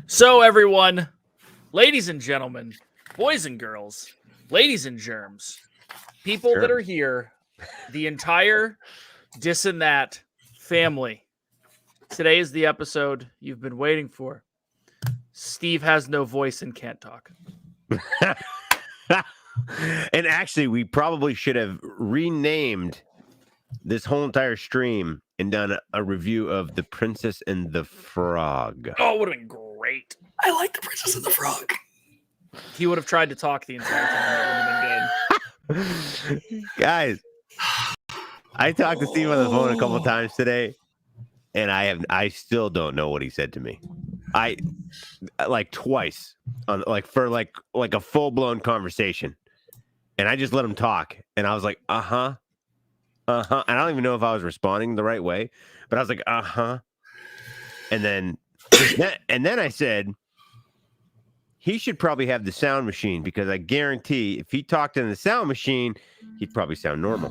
So, everyone, ladies and gentlemen, boys and girls, ladies and germs, people that are here, the entire Dis and That family. Today is the episode you've been waiting for. Steve has no voice and can't talk. And actually, we probably should have renamed this whole entire stream and done a review of The Princess and the Frog. Oh, it would have been great. I like The Princess and the Frog. He would have tried to talk the entire time. That would have been good. Guys, I talked to Steve on the phone a couple of times today, and I still don't know what he said to me. I like twice on for a full-blown conversation, and I just let him talk, and I was like, and I don't even know if I was responding the right way, but I was like, and then I said he should probably have the sound machine, because I guarantee if he talked in the sound machine, he'd probably sound normal.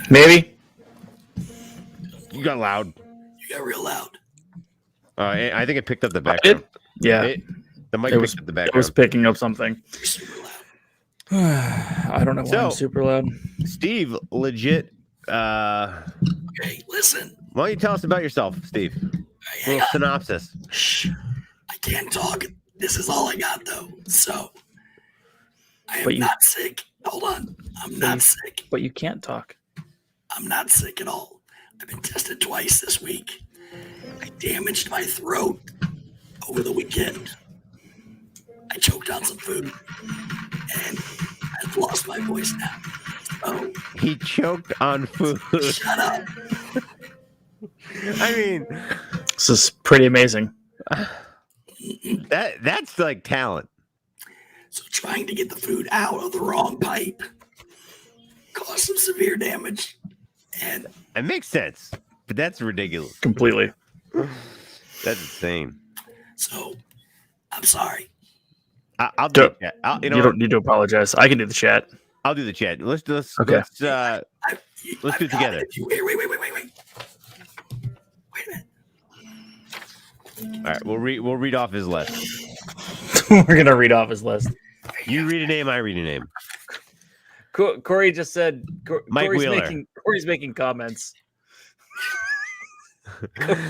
Maybe. You got loud. You got real loud. I think it picked up the background. The mic picked up the background. It was picking up something. I don't know why I'm super loud. Steve, legit. Okay, listen. Why don't you tell us about yourself, Steve? A little synopsis. Shh. I can't talk. This is all I got, though. So, I am not sick. Hold on. I'm not sick. But you can't talk. I'm not sick at all. I've been tested twice this week. I damaged my throat over the weekend. I choked on some food. And I've lost my voice now. So, he choked on food. Shut up. I mean, this is pretty amazing. That's like talent. So trying to get the food out of the wrong pipe caused some severe damage. And it makes sense, but that's ridiculous. Completely. That's insane. So I'm sorry. I'll do the chat. You don't need to apologize. I can do the chat. I'll do the chat. Let's do it together. Wait a minute. All right, we'll read off his list. We're gonna read off his list. You read a name, I read a name. Corey just said Mike Wheeler. Corey's making comments.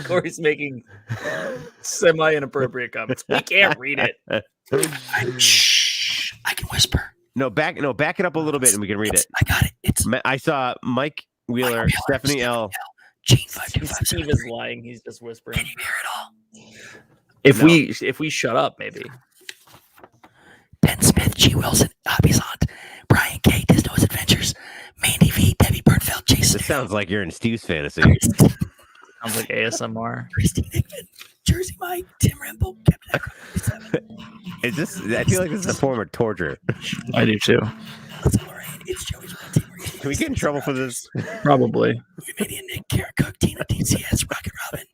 Corey's making semi-inappropriate comments. We can't read it. Shh. I can whisper. No, back it up a little bit and we can read it. I got it. I saw Mike Wheeler, Stephanie L. Steve is lying. He's just whispering. Can you hear it all? If we shut up, maybe. Ben Smith, G. Wilson, Hobby's Aunt, Brian K. Disno's Adventures, Mandy V, Debbie Bernfeld, Jason. This sounds like you're in Steve's fantasy. Sounds like ASMR. Christine Hickman, Jersey Mike, Tim Rimble, Captain Is this? I feel like this is a form of torture. I do too. It's Joey's World Team. Can we get in trouble for this? Probably. Comedian Nick, Kara Cook, Tina DCS, Rocket Robin,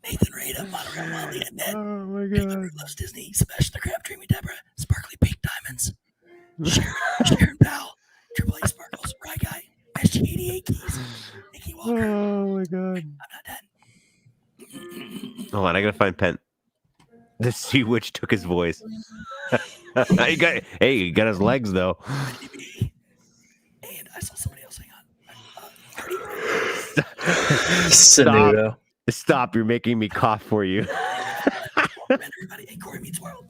Nathan Rada, Monorail Molly, Annette. Oh my god. Loves Disney, Sebastian the Crab, Dreamy Deborah, Sparkly Pink Diamonds, Sharon Powell, Triple A Sparkles, Rye Guy, SG88 Keys, Nikki Walker. Oh my god. I'm not done. Hold on, I gotta find Pen. To see which took his voice. He got his legs though. And I saw somebody else. Hang on. Stop! You're making me cough for you. Everybody, hey, Corey Meets World.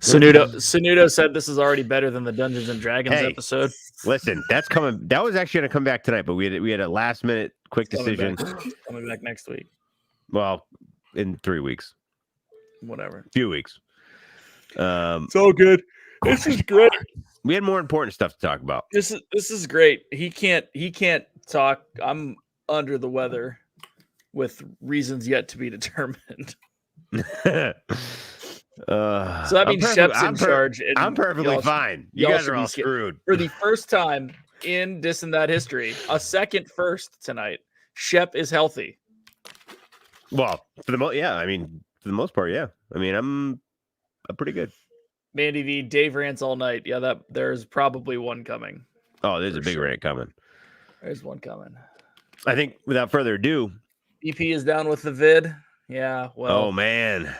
Sanudo said this is already better than the Dungeons and Dragons episode. Listen, that's coming. That was actually going to come back tonight, but we had a last minute quick decision. Coming back next week. Well, in 3 weeks. Whatever. Few weeks. It's all good. This is great. We had more important stuff to talk about. This is great. He can't talk. I'm under the weather with reasons yet to be determined. So that means Shep's in charge. And I'm perfectly fine. You guys are all screwed. For the first time in This and That history, a second first tonight, Shep is healthy. Well, for the most part, yeah. I mean, I'm pretty good. Mandy V, Dave rants all night. Yeah, there's probably one coming. Oh, there's a big rant coming. There's one coming. I think without further ado, EP is down with the vid. Yeah, well. Oh man.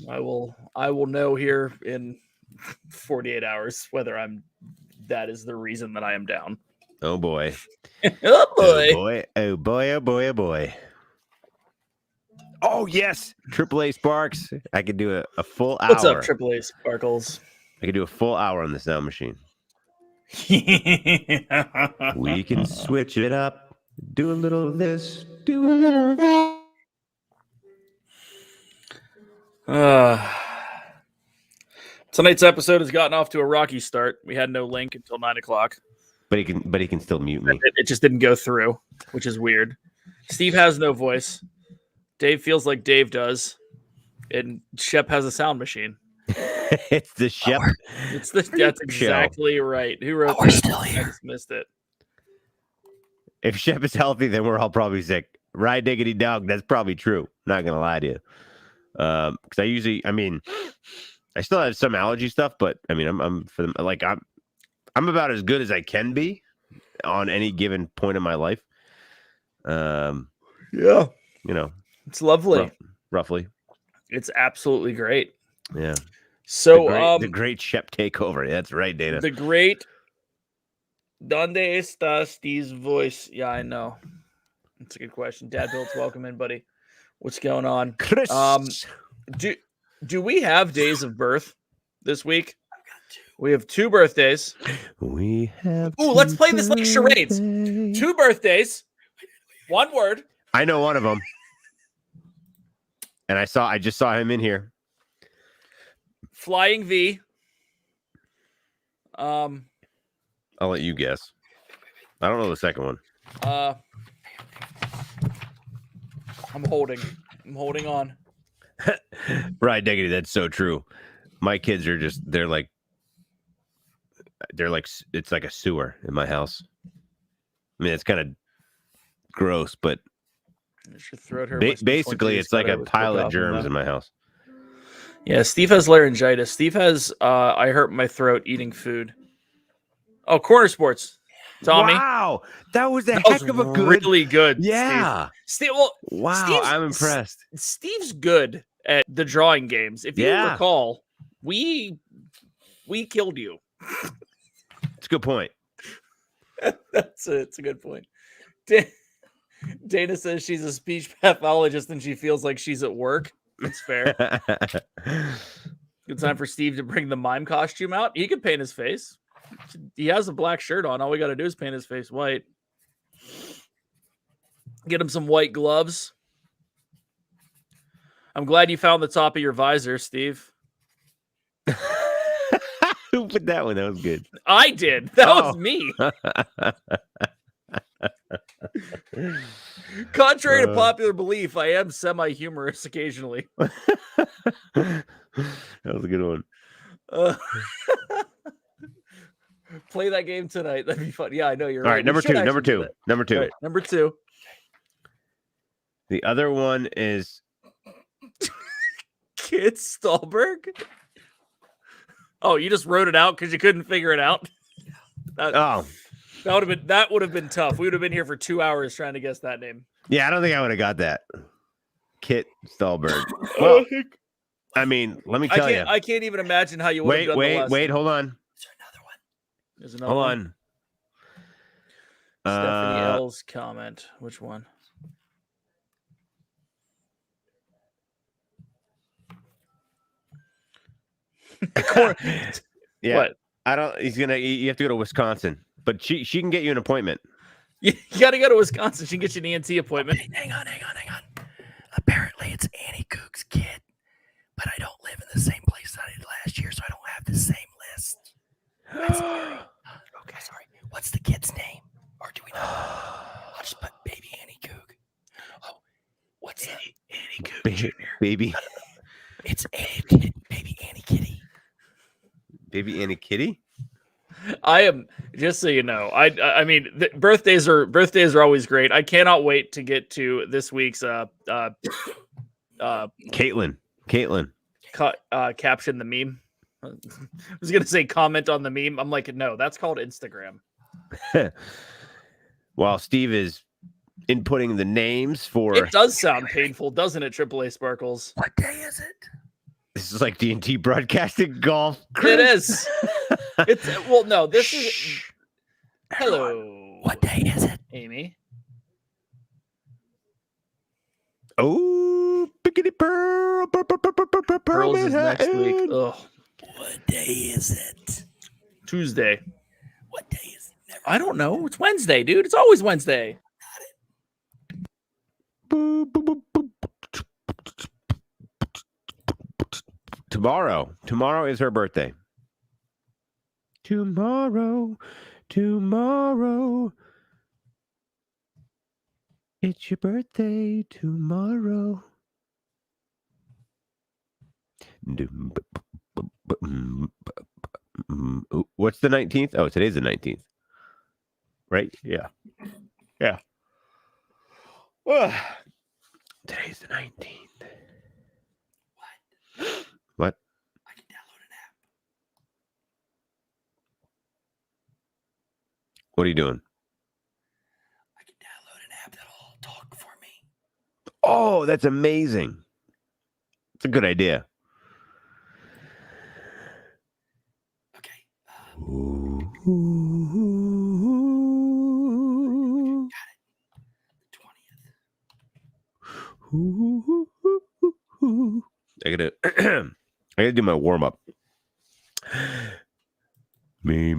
I will know here in 48 hours whether that is the reason that I am down. Oh boy. Oh boy. Oh boy. Oh boy. Oh boy. Oh boy. Oh yes. AAA Sparks. I could do a full hour. What's up, AAA Sparkles? I could do a full hour on the sound machine. We can switch it up. Do a little of this. Do a little of that. Tonight's episode has gotten off to a rocky start. We had no link until 9:00. But he can still mute me. It just didn't go through, which is weird. Steve has no voice. Dave feels like Dave does. And Shep has a sound machine. It's the Shep. That's exactly right. Who wrote We're still here. I just missed it. If Shep is healthy, then we're all probably sick. Right, diggity dog. That's probably true. Not gonna lie to you. Because I still have some allergy stuff, but I mean, I'm about as good as I can be on any given point in my life. Yeah, it's lovely. Roughly, it's absolutely great. Yeah. So the great Shep takeover. That's right, Dana. The great. ¿Dónde está Steve's voice? Yeah, I know. That's a good question. Dad Builds, welcome in, buddy. What's going on? Chris. Do we have days of birth this week? We have 2 birthdays. We have. Ooh, let's play this like charades. 2 birthdays. 1 word. I know one of them. And I just saw him in here. Flying V. I'll let you guess. I don't know the second one. I'm holding on. Right, diggity. That's so true. My kids are they're like it's like a sewer in my house. I mean, it's kind of gross, but basically it's like a pile of germs in my house. Yeah, Steve has laryngitis. Steve has I hurt my throat eating food. Oh, corner sports. Tommy. Wow, that was really good. Yeah. Steve, well, wow, I'm impressed. Steve's good at the drawing games. If you recall, we killed you. It's a good point. It's a good point. Dana says she's a speech pathologist and she feels like she's at work. It's fair. Good time for Steve to bring the mime costume out. He could paint his face. He has a black shirt on. All we got to do is paint his face white. Get him some white gloves. I'm glad you found the top of your visor, Steve. Who put that one? That was good. I did. That was me. Contrary to popular belief, I am semi-humorous occasionally. That was a good one. Play that game tonight. That'd be fun. Yeah, I know you're right. Number two. Right, number 2. The other one is Kid Stolberg. Oh, you just wrote it out because you couldn't figure it out. Oh, That would have been tough. We would have been here for 2 hours trying to guess that name. yeah. I don't think I would have got that. Kit Stallberg. Well, I mean, let me tell you. I can't even imagine how you would have done the last Wait. Hold on. Is there another one? There's another Hold one. on. Stephanie L's comment. Which one? Yeah. What? I don't. You have to go to Wisconsin, but she can get you an appointment. You got to go to Wisconsin. She can get you an ENT appointment. Okay, hang on. Apparently, it's Annie Cook's kid, but I don't live in the same place that I did last year, so I don't have the same list. Okay, sorry. What's the kid's name? Or do we know? I'll just put baby Annie Cook. Oh, what's Annie Cook Jr.? Baby. It's baby Annie Kitty. Baby Annie Kitty? I am, just so you know, I mean, birthdays are always great. I cannot wait to get to this week's Caitlin. caption the meme. I was gonna say comment on the meme. I'm like, no, that's called Instagram. While Steve is inputting the names for, It does sound painful, doesn't it? AAA Sparkles. What day is it? this is like D&T broadcasting golf. It is. It's well, no. This is. Hello. What day is it? Amy? Oh, pickety pearl. Pearls is next week. Ugh. What day is it? Tuesday. What day is it? I don't know. It's Wednesday, dude. It's always Wednesday. Tomorrow is her birthday. Tomorrow. It's your birthday tomorrow. What's the 19th? Oh, today's the 19th. Right? Yeah. Today's the 19th. What? I can download an app. What are you doing? I can download an app that'll talk for me. Oh, that's amazing. It's a good idea. Okay. Got it. The 20th. I gotta do my warm up. Me.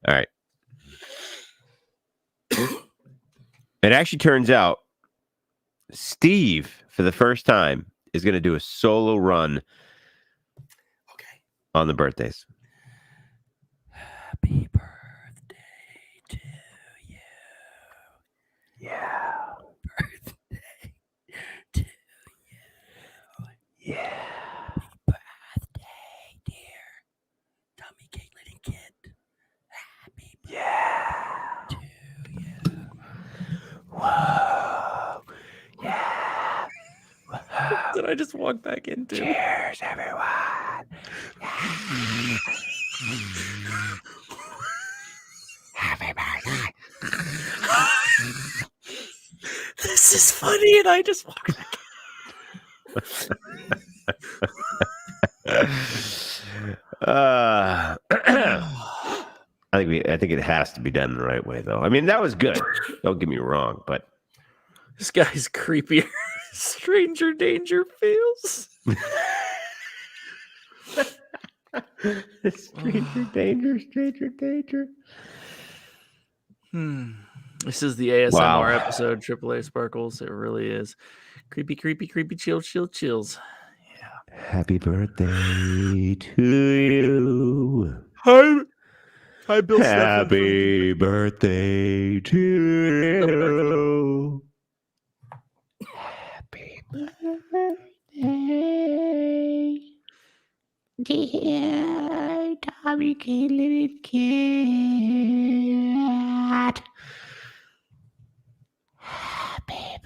All right. It actually turns out Steve, for the first time, is going to do a solo run on the birthdays. Happy birthday to you. Yeah. Birthday to you. Yeah. Happy birthday, dear Tommy, Caitlin, and Kid. Happy birthday to you. Whoa. Yeah. Whoa. Did I just walk back into? Cheers, everyone. Happy birthday. This is funny, and I just walked back. I think it has to be done the right way, though. I mean, that was good. Don't get me wrong, but This guy's creepier. Stranger danger feels. Stranger danger. This is the ASMR Wow. episode, AAA Sparkles. It really is. Creepy, chills. Yeah. Happy birthday to you. Hi, Bill. Happy birthday to you. Happy birthday. Dear Tommy, Caitlin, and Kit. Happy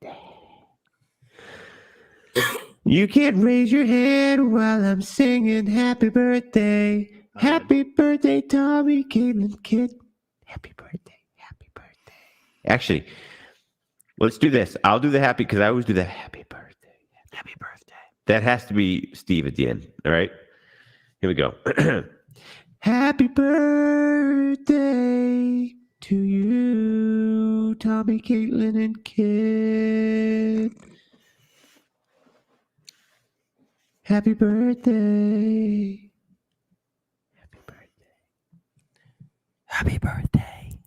birthday. You can't raise your hand while I'm singing happy birthday. Happy birthday, Tommy, Caitlin, Kit. Happy birthday. Happy birthday. Actually, let's do this. I'll do the happy because I always do the happy birthday. Happy birthday. That has to be Steve at the end. All right. Here we go. Happy birthday to you, Tommy, Caitlin, and Kit. Happy birthday. Happy birthday. Happy birthday.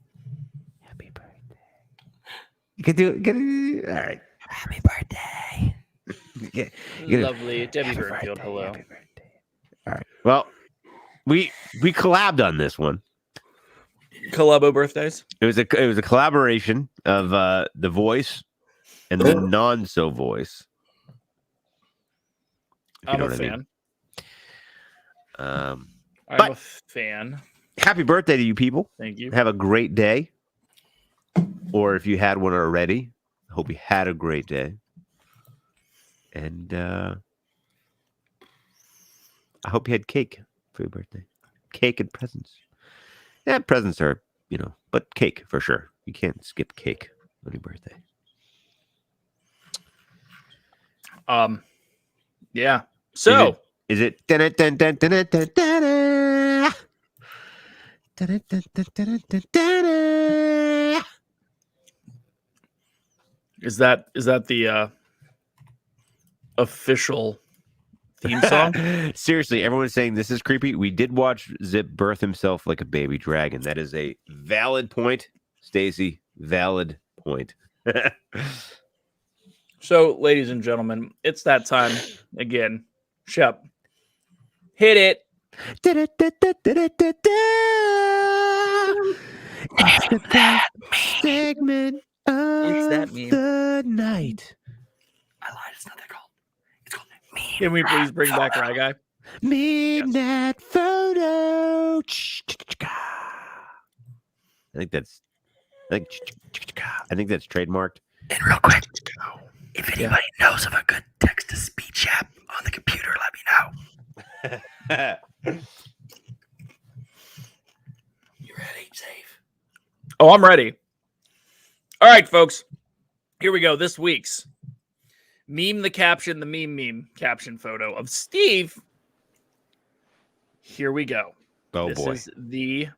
Happy birthday. You can do it. Get it. All right. Happy birthday. Lovely. Debbie Burnfield, hello. Happy birthday. All right. Well, we collabed on this one. Collabo birthdays. It was a collaboration of the voice and the non-so voice. I'm a fan. I'm a fan. Happy birthday to you people. Thank you. Have a great day. Or if you had one already, I hope you had a great day. And I hope you had cake for your birthday. Cake and presents. Yeah, presents are, but cake for sure. You can't skip cake on your birthday. Yeah. So is it is that the official theme song? Seriously, everyone's saying this is creepy. We did watch Zip birth himself like a baby dragon. That is a valid point, Stacy. Valid point. So, ladies and gentlemen, it's that time again. Shep, hit it. It's the best segment of the night. I lied. It's not that called. It's called Meme. Can we please bring back Rye Guy? Midnight photo. I think that's trademarked. And real quick, if anybody knows of a good text-to-speech app on the computer, let me know. You ready, Dave? Oh, I'm ready. All right, folks. Here we go. This week's meme the caption, the meme caption photo of Steve. Here we go. Oh, this boy. Is the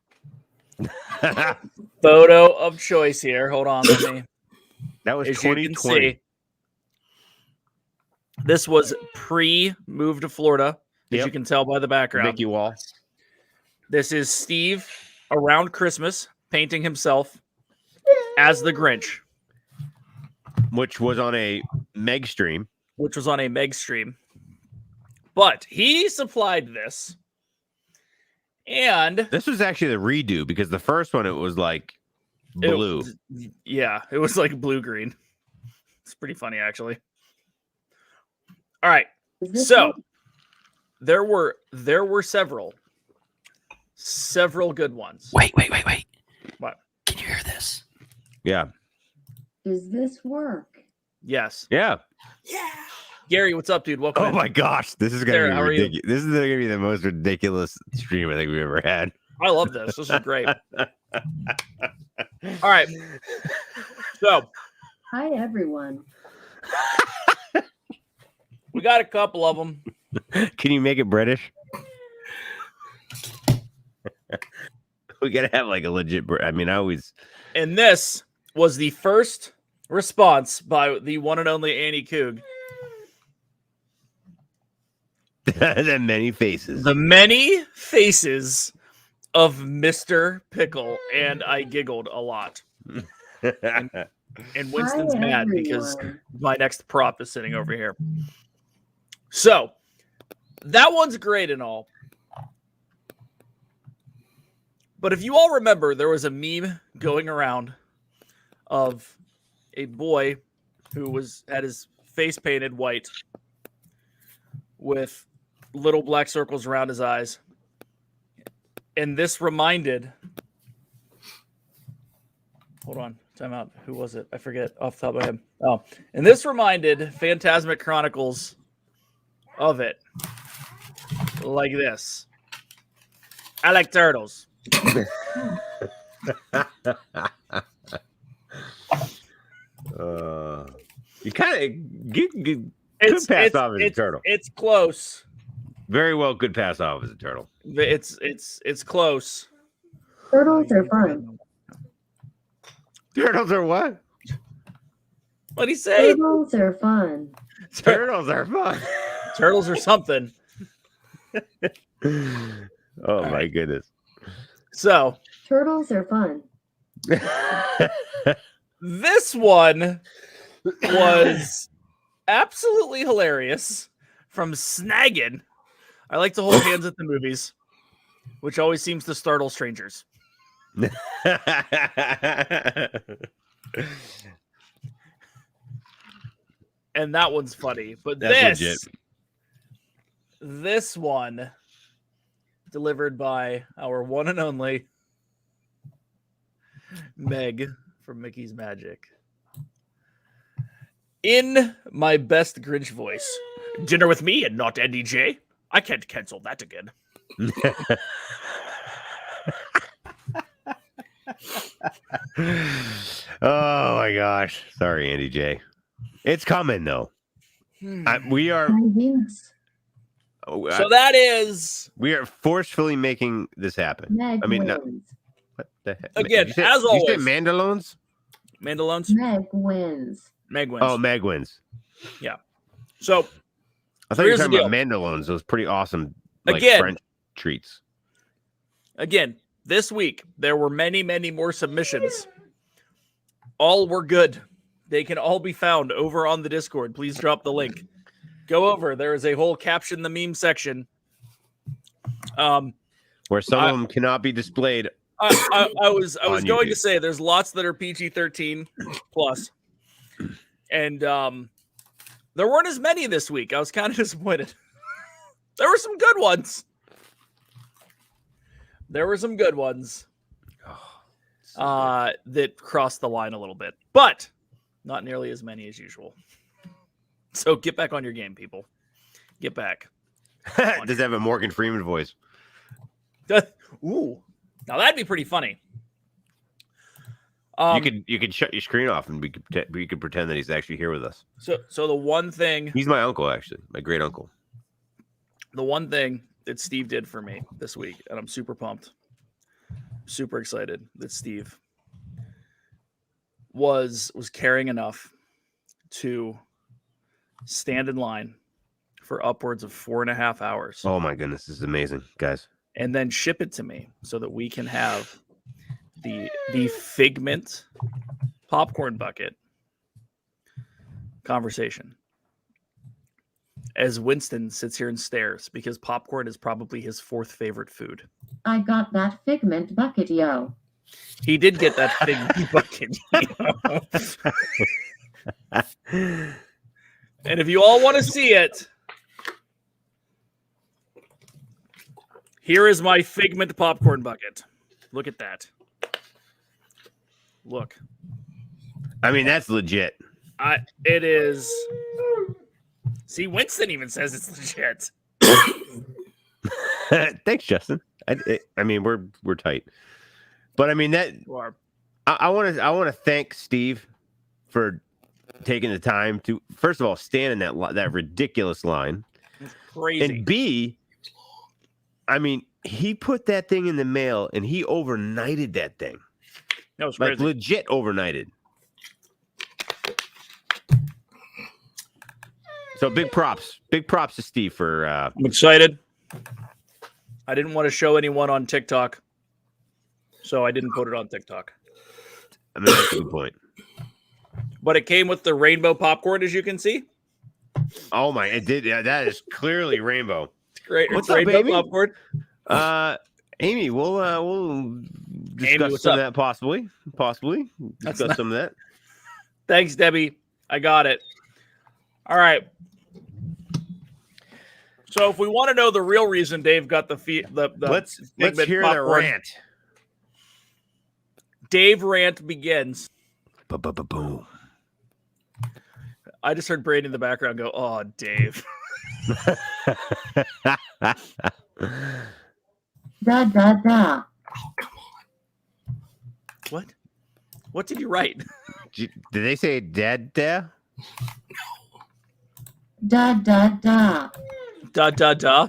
photo of choice here. Hold on. Let me. That was As 2020. you can see, this was pre-move to Florida, as you can tell by the background. Mickey Wall. This is Steve around Christmas painting himself as the Grinch. Which was on a Meg stream. But he supplied this. And this was actually the redo because the first one, it was like blue. It was like blue-green. It's pretty funny, actually. All right. So there were several good ones. Wait. What? Can you hear this? Yeah. Does this work? Yes. Yeah. Yeah. Gary, what's up, dude? Welcome. Oh my gosh, this is gonna Sarah, be how are you? ridiculous. This is gonna be the most ridiculous stream I think we've ever had. I love this. This is great. All right. So Hi, everyone. we got a couple of them. Can you make it British? We gotta have like a legit. I always. And this was the first response by the one and only Annie Coog. The many faces. The many faces of Mr. Pickle, and I giggled a lot. And Winston's Hi, mad because everyone. my next prop is sitting over here. So that one's great and all. But if you all remember, there was a meme going around of a boy who had his face painted white with little black circles around his eyes. And this reminded... Hold on. Time out. Who was it? I forget off the top of my head. Oh. And this reminded Phantasmic Chronicles of it. Like this. I like turtles. You kind of could pass off as a turtle. It's close. Very well could pass off as a turtle. It's close. Turtles are fun. Turtles are what? What'd he say? Turtles are fun. Turtles are fun. Turtles are something. Oh my goodness. So Turtles are fun. this one was absolutely hilarious from Snaggin. I like to hold hands at the movies, which always seems to startle strangers. And that one's funny. But That's this one delivered by our one and only Meg from Mickey's Magic. In my best Grinch voice, dinner with me and not Andy J. I can't cancel that again. Oh my gosh. Sorry, Andy J. It's coming though. We are. So that is. We are forcefully making this happen. Meg I mean, wins. no, what the heck? Again, as always. You say Mandalones? Mandalones? Meg wins. Meg wins. Oh, Meg wins. Yeah. So. I thought you were here's the talking about deal. Mandalones. Those pretty awesome, like Again. French treats. Again, this week, there were many, many more submissions. All were good. They can all be found over on the Discord. Please drop the link. Go over. There is a whole caption the meme section. Where some of them cannot be displayed. I was on going YouTube. to say there's lots that are PG-13 plus. And there weren't as many this week. I was kind of disappointed. There were some good ones. That crossed the line a little bit, but not nearly as many as usual. So get back on your game, people. Get back. Does it have a Morgan Freeman voice? Ooh, now that'd be pretty funny. You could shut your screen off and we could pretend that he's actually here with us. So the one thing, He's my uncle, actually, my great uncle. the one thing that Steve did for me this week, and I'm super pumped, super excited that Steve was caring enough to stand in line for upwards of 4.5 hours. Oh my goodness, this is amazing, guys. And then ship it to me so that we can have the Figment popcorn bucket conversation. As Winston sits here and stares because popcorn is probably his 4th favorite food. I got that Figment bucket, yo. He did get that Figment bucket. And if you all want to see it, here is my Figment popcorn bucket. Look at that. Look. I mean, that's legit. It is. See, Winston even says it's legit. Thanks, Justin. I mean, we're tight, but I mean that. I want to thank Steve for taking the time to, first of all, stand in that ridiculous line. It's crazy. And B, I mean, he put that thing in the mail and he overnighted that thing. That was crazy. Like legit overnighted. So big props to Steve for. I'm excited. I didn't want to show anyone on TikTok, so I didn't put it on TikTok. I mean, that's a good point. But it came with the rainbow popcorn, as you can see. Oh my! It did. Yeah, that is clearly rainbow. It's great. What's It's up, rainbow Amy? popcorn. Amy, we'll discuss what's some up? of that possibly. That's Discuss not- some of that. Thanks, Debbie. I got it. All right. So if we want to know the real reason Dave got the let's Figment hear the popcorn, rant. Dave rant begins. Boom. I just heard Brandy in the background go, "Oh, Dave." Da da da. What? What did you write? Did they say dead there? Da da da. Da da da.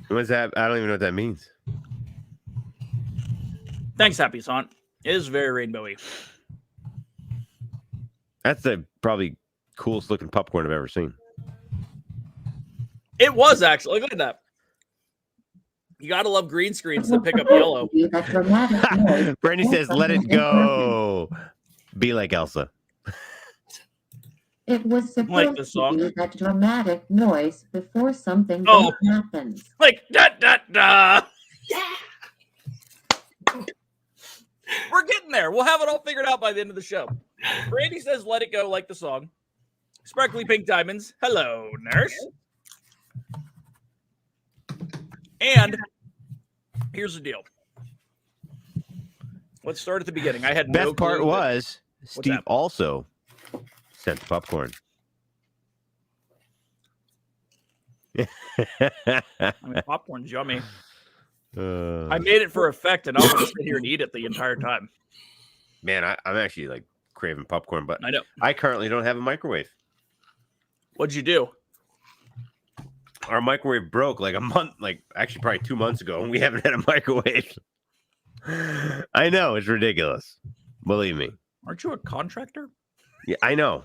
What's that? I don't even know what that means. Thanks, Happy Son. It is very rainbowy. That's the probably coolest looking popcorn I've ever seen. It was actually. Look at that. You gotta love green screens that pick up yellow. Brandy says, "Let it go." Be like Elsa. It was Like supposed the to song? be that dramatic noise before something Oh. bad happens. Like da da da. We're getting there. We'll have it all figured out by the end of the show. Brandy says, "Let it go," like the song. Sparkly pink diamonds. Hello, nurse. And here's the deal. Let's start at the beginning. I had no Best part clue that- was Steve that? also sent the popcorn. I mean, popcorn's yummy. I made it for effect, and I'm gonna sit here and eat it the entire time. Man, I'm actually like craving popcorn, but I know. I currently don't have a microwave. What'd you do? Our microwave broke like a month, like actually probably 2 months ago, and we haven't had a microwave. I know, it's ridiculous. Believe me. Aren't you a contractor? Yeah, I know.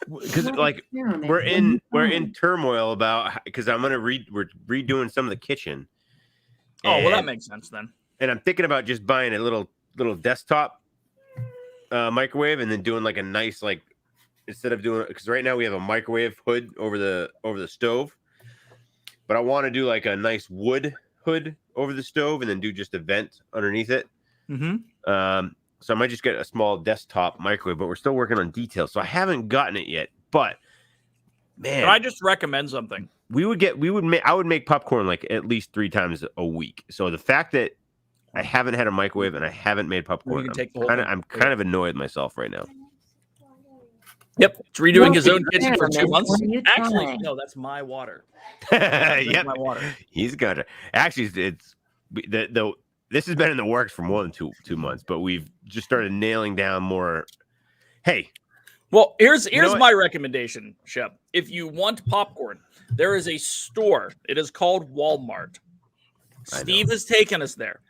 Because like we're in turmoil about because we're redoing some of the kitchen. Oh, well, that makes sense then. And I'm thinking about just buying a little desktop microwave and then doing like a nice like instead of doing because right now we have a microwave hood over the stove, but I want to do like a nice wood hood over the stove and then do just a vent underneath it. Mm-hmm. So I might just get a small desktop microwave, but we're still working on details, so I haven't gotten it yet. But man, Can I just recommend something? I would make popcorn like at least 3 times a week. So the fact that I haven't had a microwave and I haven't made popcorn, I'm kind of annoyed at myself right now. Yep, it's redoing his own kitchen for 2 experiment. months. What are you Actually, trying? no, that's my water. That's Yep, my water. he's got it. Actually, it's this has been in the works for more than two months, but we've just started nailing down more. Hey, Well, here's know my recommendation, Shep. If you want popcorn, there is a store. It is called Walmart. I know. Steve has taken us there.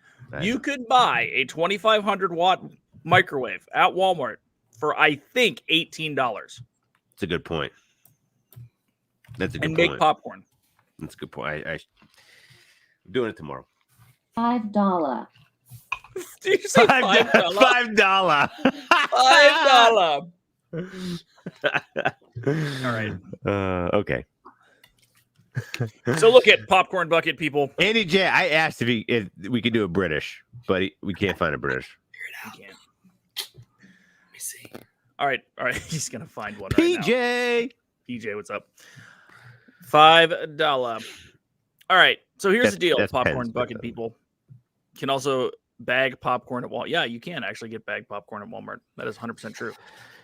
You could buy a 2,500 watt microwave at Walmart for I think $18 That's a good point. That's a good and point. make popcorn. That's a good point. I'm doing it tomorrow. $5. Did you say $5? $5. $5. All right. Okay. So look at popcorn bucket, people. Andy J, I asked if we could do a British, but we can't find a British. You can't. Let me see. All right. He's gonna find one. Right now. PJ, what's up? $5. All right. So here's the deal, that's popcorn pens, bucket but- people. Can also bag popcorn at Walmart. Yeah, you can actually get bagged popcorn at Walmart. That is 100% true.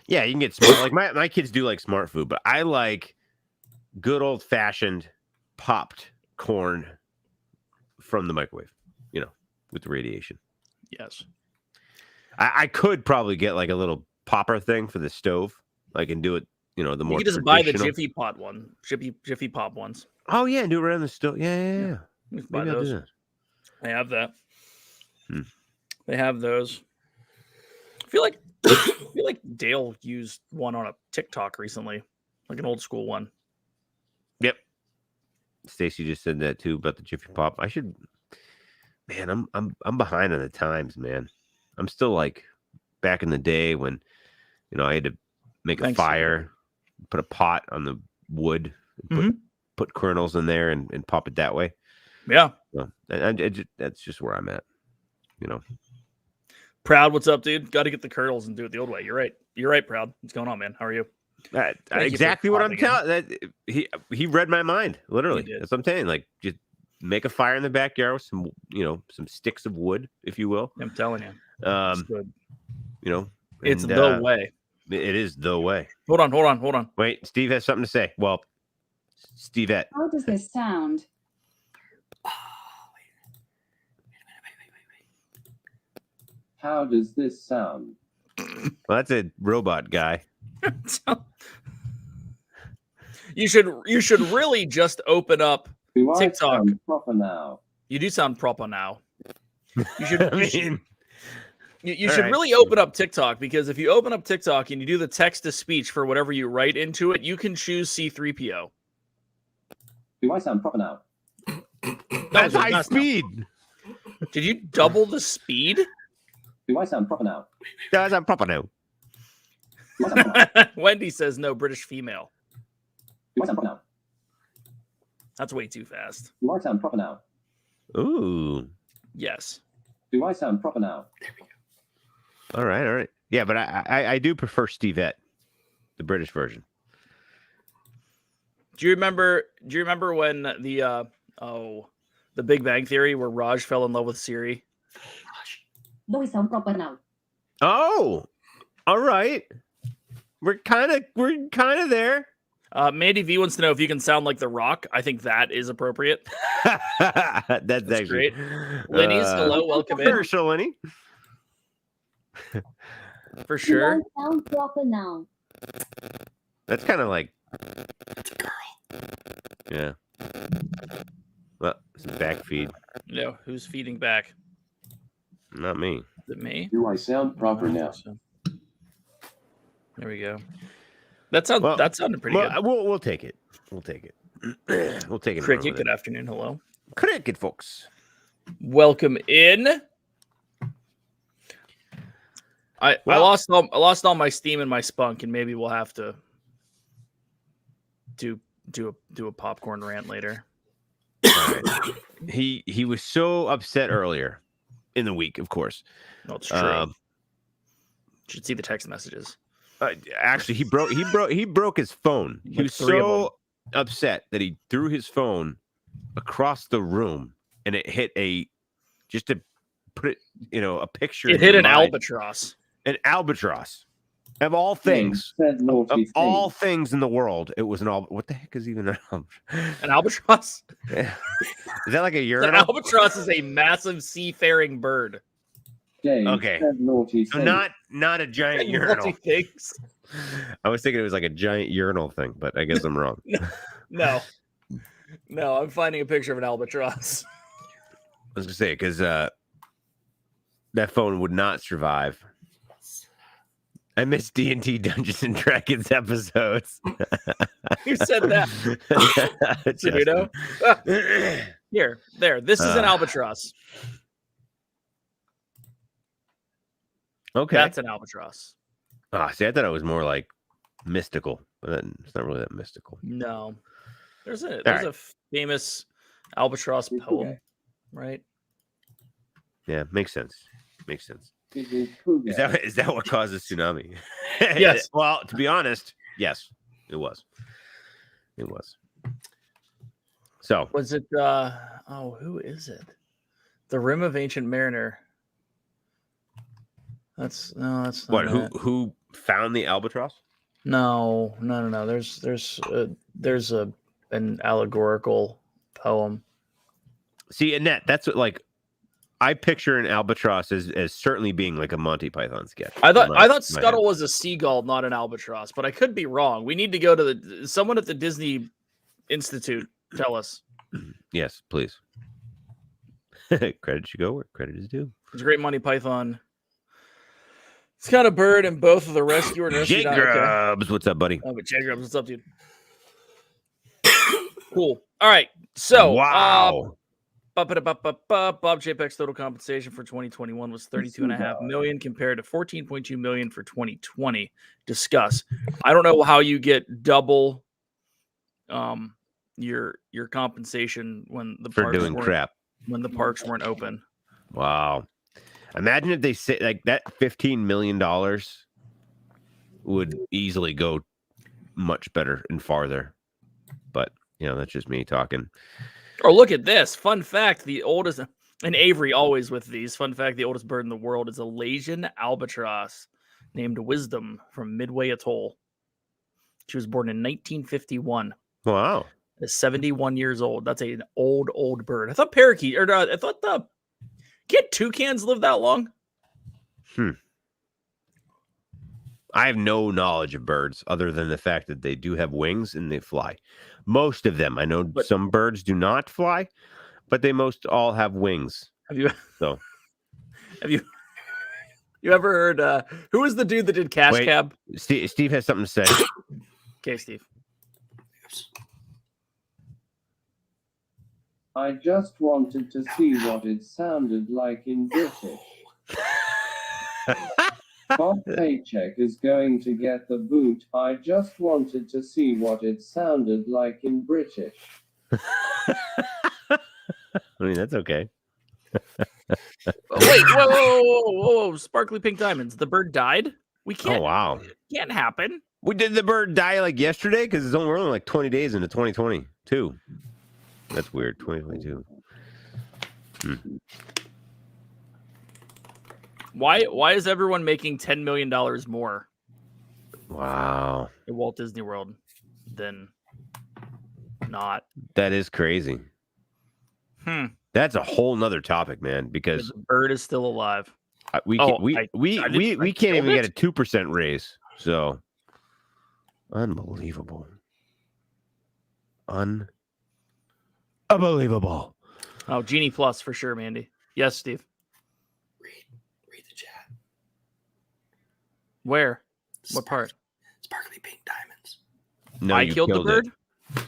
Yeah, you can get smart. Like my kids do like smart food, but I like good old fashioned popped corn from the microwave, with the radiation. Yes. I could probably get like a little popper thing for the stove, like and do it, the more. You can just buy the traditional- Jiffy Pot one, Jiffy Pop ones. Oh yeah, and do it around the stove. Yeah. You can buy Maybe I'll do those. that. They have that. Hmm. They have those. I feel like Dale used one on a TikTok recently, like an old school one. Yep. Stacy just said that too about the Jiffy Pop. I should. Man, I'm behind on the times, man. I'm still like back in the day when, I had to make a fire, put a pot on the wood, and put kernels in there and pop it that way. Yeah. So, that's just where I'm at. Proud, what's up, dude? Got to get the kernels and do it the old way. You're right. Proud. What's going on, man? How are you? Exactly what I'm telling. That he read my mind, literally. That's what I'm saying. Like, just make a fire in the backyard with some, some sticks of wood, if you will. I'm telling you. It's and, the way. It is the way. Hold on. Wait, Steve has something to say. Well, Stevette. How does this sound? How does this sound? Well, that's a robot guy. You should really just open up Do I TikTok. sound proper now? You do sound proper now. You should. You All should right. really open up TikTok, because if you open up TikTok and you do the text to speech for whatever you write into it, you can choose C3PO. Do I sound proper now? That's high That's speed. Did you double the speed? Do I sound proper now? That's not proper now. Do I sound proper now? Wendy says no, British female. Do I sound proper now? That's way too fast. Do I sound proper now? Ooh. Yes. Do I sound proper now? All right. Yeah, but I do prefer Stevette, the British version. Do you remember when the Big Bang Theory, where Raj fell in love with Siri? Do I sound proper now? Oh, all right. We're kind of there. Mandy V wants to know if you can sound like The Rock. I think that is appropriate. That's actually great. Lenny's hello, welcome in. Commercial, Lenny. For sure. Do I sound proper now? That's kind of like, That's a girl. yeah. Well, some back feed. No, who's feeding back? Not me. Is it me? Do I sound proper I don't now? think so. There we go. That sounded pretty good. We'll take it. We'll take it. We'll take it. Cricket, good afternoon. Hello. Cricket, folks. Welcome in. I lost all my steam and my spunk, and maybe we'll have to do a popcorn rant later. Right. He was so upset earlier in the week, of course. No, it's true. Should see the text messages. Actually, he broke his phone. He was so upset that he threw his phone across the room, and it hit a picture. It hit an albatross. An albatross. Of all things, of all things in the world, it was an albatross. What the heck is even an albatross? An albatross? Is that like a An urinal? albatross is a massive seafaring bird. James Okay. said naughty So things. not a giant Multi urinal. things. I was thinking it was like a giant urinal thing, but I guess I'm wrong. No, I'm finding a picture of an albatross. I was gonna say because that phone would not survive. I miss D&T Dungeons and Dragons episodes. Who said that? Sanudo? Here, there. This is an albatross. Okay. That's an albatross. See, I thought it was more like mystical, but it's not really that mystical. No, there's right. a famous albatross poem, right? Yeah, makes sense. Makes sense. It is true, Is that what caused the tsunami? Yes. Well, to be honest, yes, it was. It was. So Was it? Who is it? The Rim of Ancient Mariner. That's not what? it. Who found the albatross? No. There's an allegorical poem. See, Annette, that's what I picture an albatross as certainly being like a Monty Python sketch. I thought Scuttle was a seagull, not an albatross, but I could be wrong. We need to go to someone at the Disney Institute. Tell us. Yes, please. Credit should go where credit is due. It's a great Monty Python. It's got a bird and both of the rescuer and rescue. Jake Grubbs, what's up, buddy? Oh, but Jake Grubbs, what's up, dude? Cool. All right. So, wow. Bob JPEG's total compensation for 2021 was $32.5 million compared to $14.2 million for 2020. Discuss. I don't know how you get double your compensation when the for doing crap when the parks weren't open. Wow. Imagine if they say like that $15 million would easily go much better and farther. But that's just me talking. Oh, look at this. Fun fact, the oldest, and Avery always with these. Fun fact, the oldest bird in the world is a Malaysian albatross named Wisdom from Midway Atoll. She was born in 1951. Wow. Is 71 years old. That's an old bird. I thought parakeet, or I thought can't toucans live that long? I have no knowledge of birds other than the fact that they do have wings and they fly. Most of them. I know some birds do not fly, but they most all have wings. Have you you ever heard who was the dude that did Cash Cab? Steve has something to say. Okay, Steve. I just wanted to see what it sounded like in British. Bob Paycheck is going to get the boot. I just wanted to see what it sounded like in British. I mean, that's okay. Wait, whoa, sparkly pink diamonds. The bird died? We can't. Oh, wow. It can't happen. Did the bird die like yesterday? Because we're only like 20 days into 2022. That's weird. 2022. Why is everyone making $10 million more? Wow. At Walt Disney World than not? That is crazy. That's a whole nother topic, man, because the bird is still alive. We can't even get a 2% raise. So unbelievable. Unbelievable. Oh, Genie Plus for sure, Mandy. Yes, Steve. Read the chat. Where? What part? Sparkly pink diamonds. No, I killed the bird? It.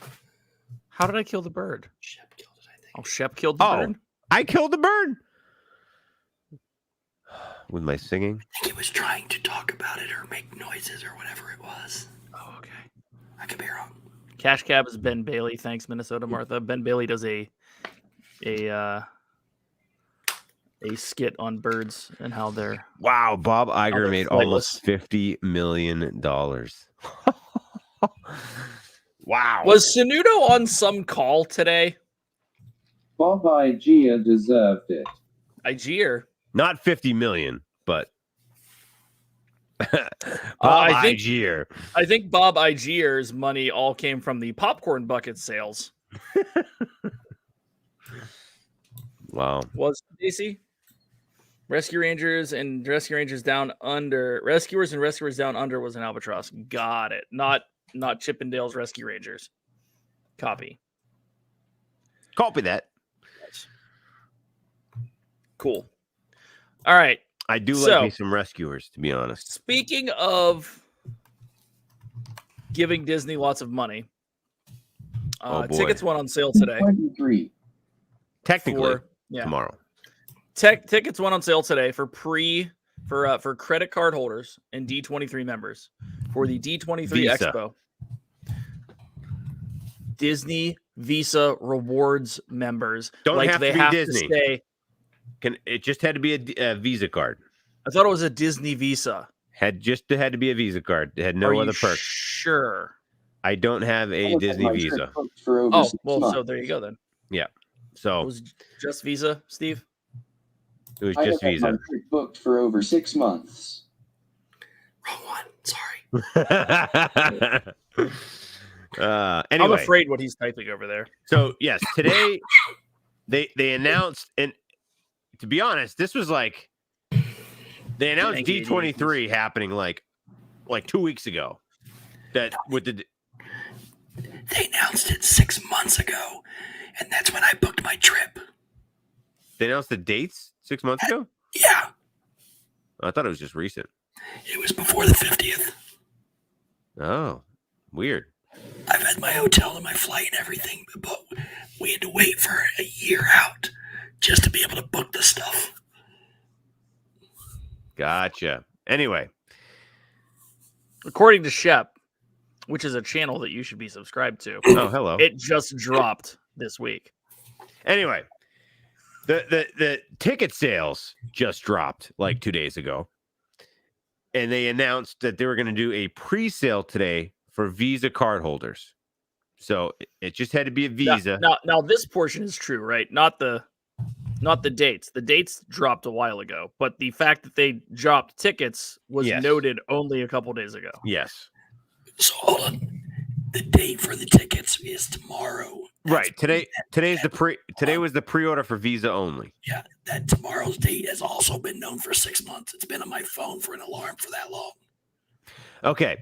How did I kill the bird? Shep killed it, I think. Oh, Shep killed the bird? I killed the bird. With my singing? I think he was trying to talk about it or make noises or whatever it was. Oh, okay. I could be wrong. Cash Cab is Ben Bailey. Thanks, Minnesota Martha. Ben Bailey does a skit on birds and how they're Bob Iger made flightless. almost $50 million. Wow. Was Sanudo on some call today? Bob Iger deserved it. Iger? Not 50 million, but I think Bob Iger's money all came from the popcorn bucket sales. Wow. Was Stacy? Rescuers and Rescuers Down Under was an albatross. Got it. Not Chippendale's Rescue Rangers. Copy that. Cool. All right. I do like me some rescuers, to be honest. Speaking of giving Disney lots of money, tickets went on sale today. 23. Technically, tomorrow. Tickets went on sale today for credit card holders and D23 members for the D23 Expo. Disney Visa Rewards members Don't have to be Disney. To stay. It just had to be a Visa card. I thought it was a Disney Visa. Had to be a Visa card. It had no other perks. Sure. I don't have a Disney Visa. So there you go then. Yeah. So it was just Visa, Steve. It was just Visa. My trip booked for over 6 months. Wrong one. Sorry. Anyway, I'm afraid what he's typing over there. So yes, today they announced, and to be honest, this was like they announced D23 happening like 2 weeks ago. That with the They announced it 6 months ago, and that's when I booked my trip. They announced the dates 6 months ago? Yeah. I thought it was just recent. It was before the 50th. Oh, weird. I've had my hotel and my flight and everything, but we had to wait for a year out just to be able to book the stuff. Gotcha. Anyway. According to Shep, which is a channel that you should be subscribed to. Oh, hello. It just dropped this week. Anyway, the ticket sales just dropped like 2 days ago. And they announced that they were going to do a pre-sale today for Visa card holders. So it just had to be a Visa. Now this portion is true, right? Not the dates. The dates dropped a while ago, but the fact that they dropped tickets was Yes. noted only a couple days ago. Yes. So hold on. The date for the tickets is tomorrow. Right. Today was the pre-order for Visa only. Yeah, that tomorrow's date has also been known for 6 months. It's been on my phone for an alarm for that long. Okay.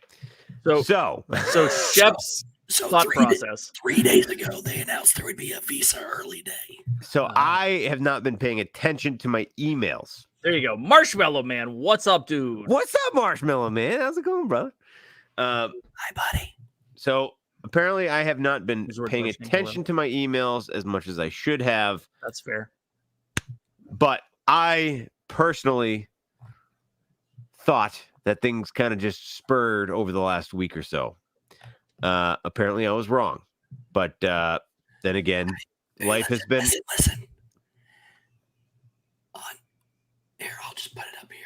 So Shep's thought process. 3 days ago, they announced there would be a Visa early day. So I have not been paying attention to my emails. There you go. Marshmallow Man, what's up, dude? What's up, Marshmallow Man? How's it going, brother? Hi, buddy. So apparently I have not been Resort paying listening attention to my emails as much as I should have. That's fair. But I personally thought that things kind of just spurred over the last week or so. Apparently I was wrong. But then again, life has been... Listen. Here, I'll just put it up here.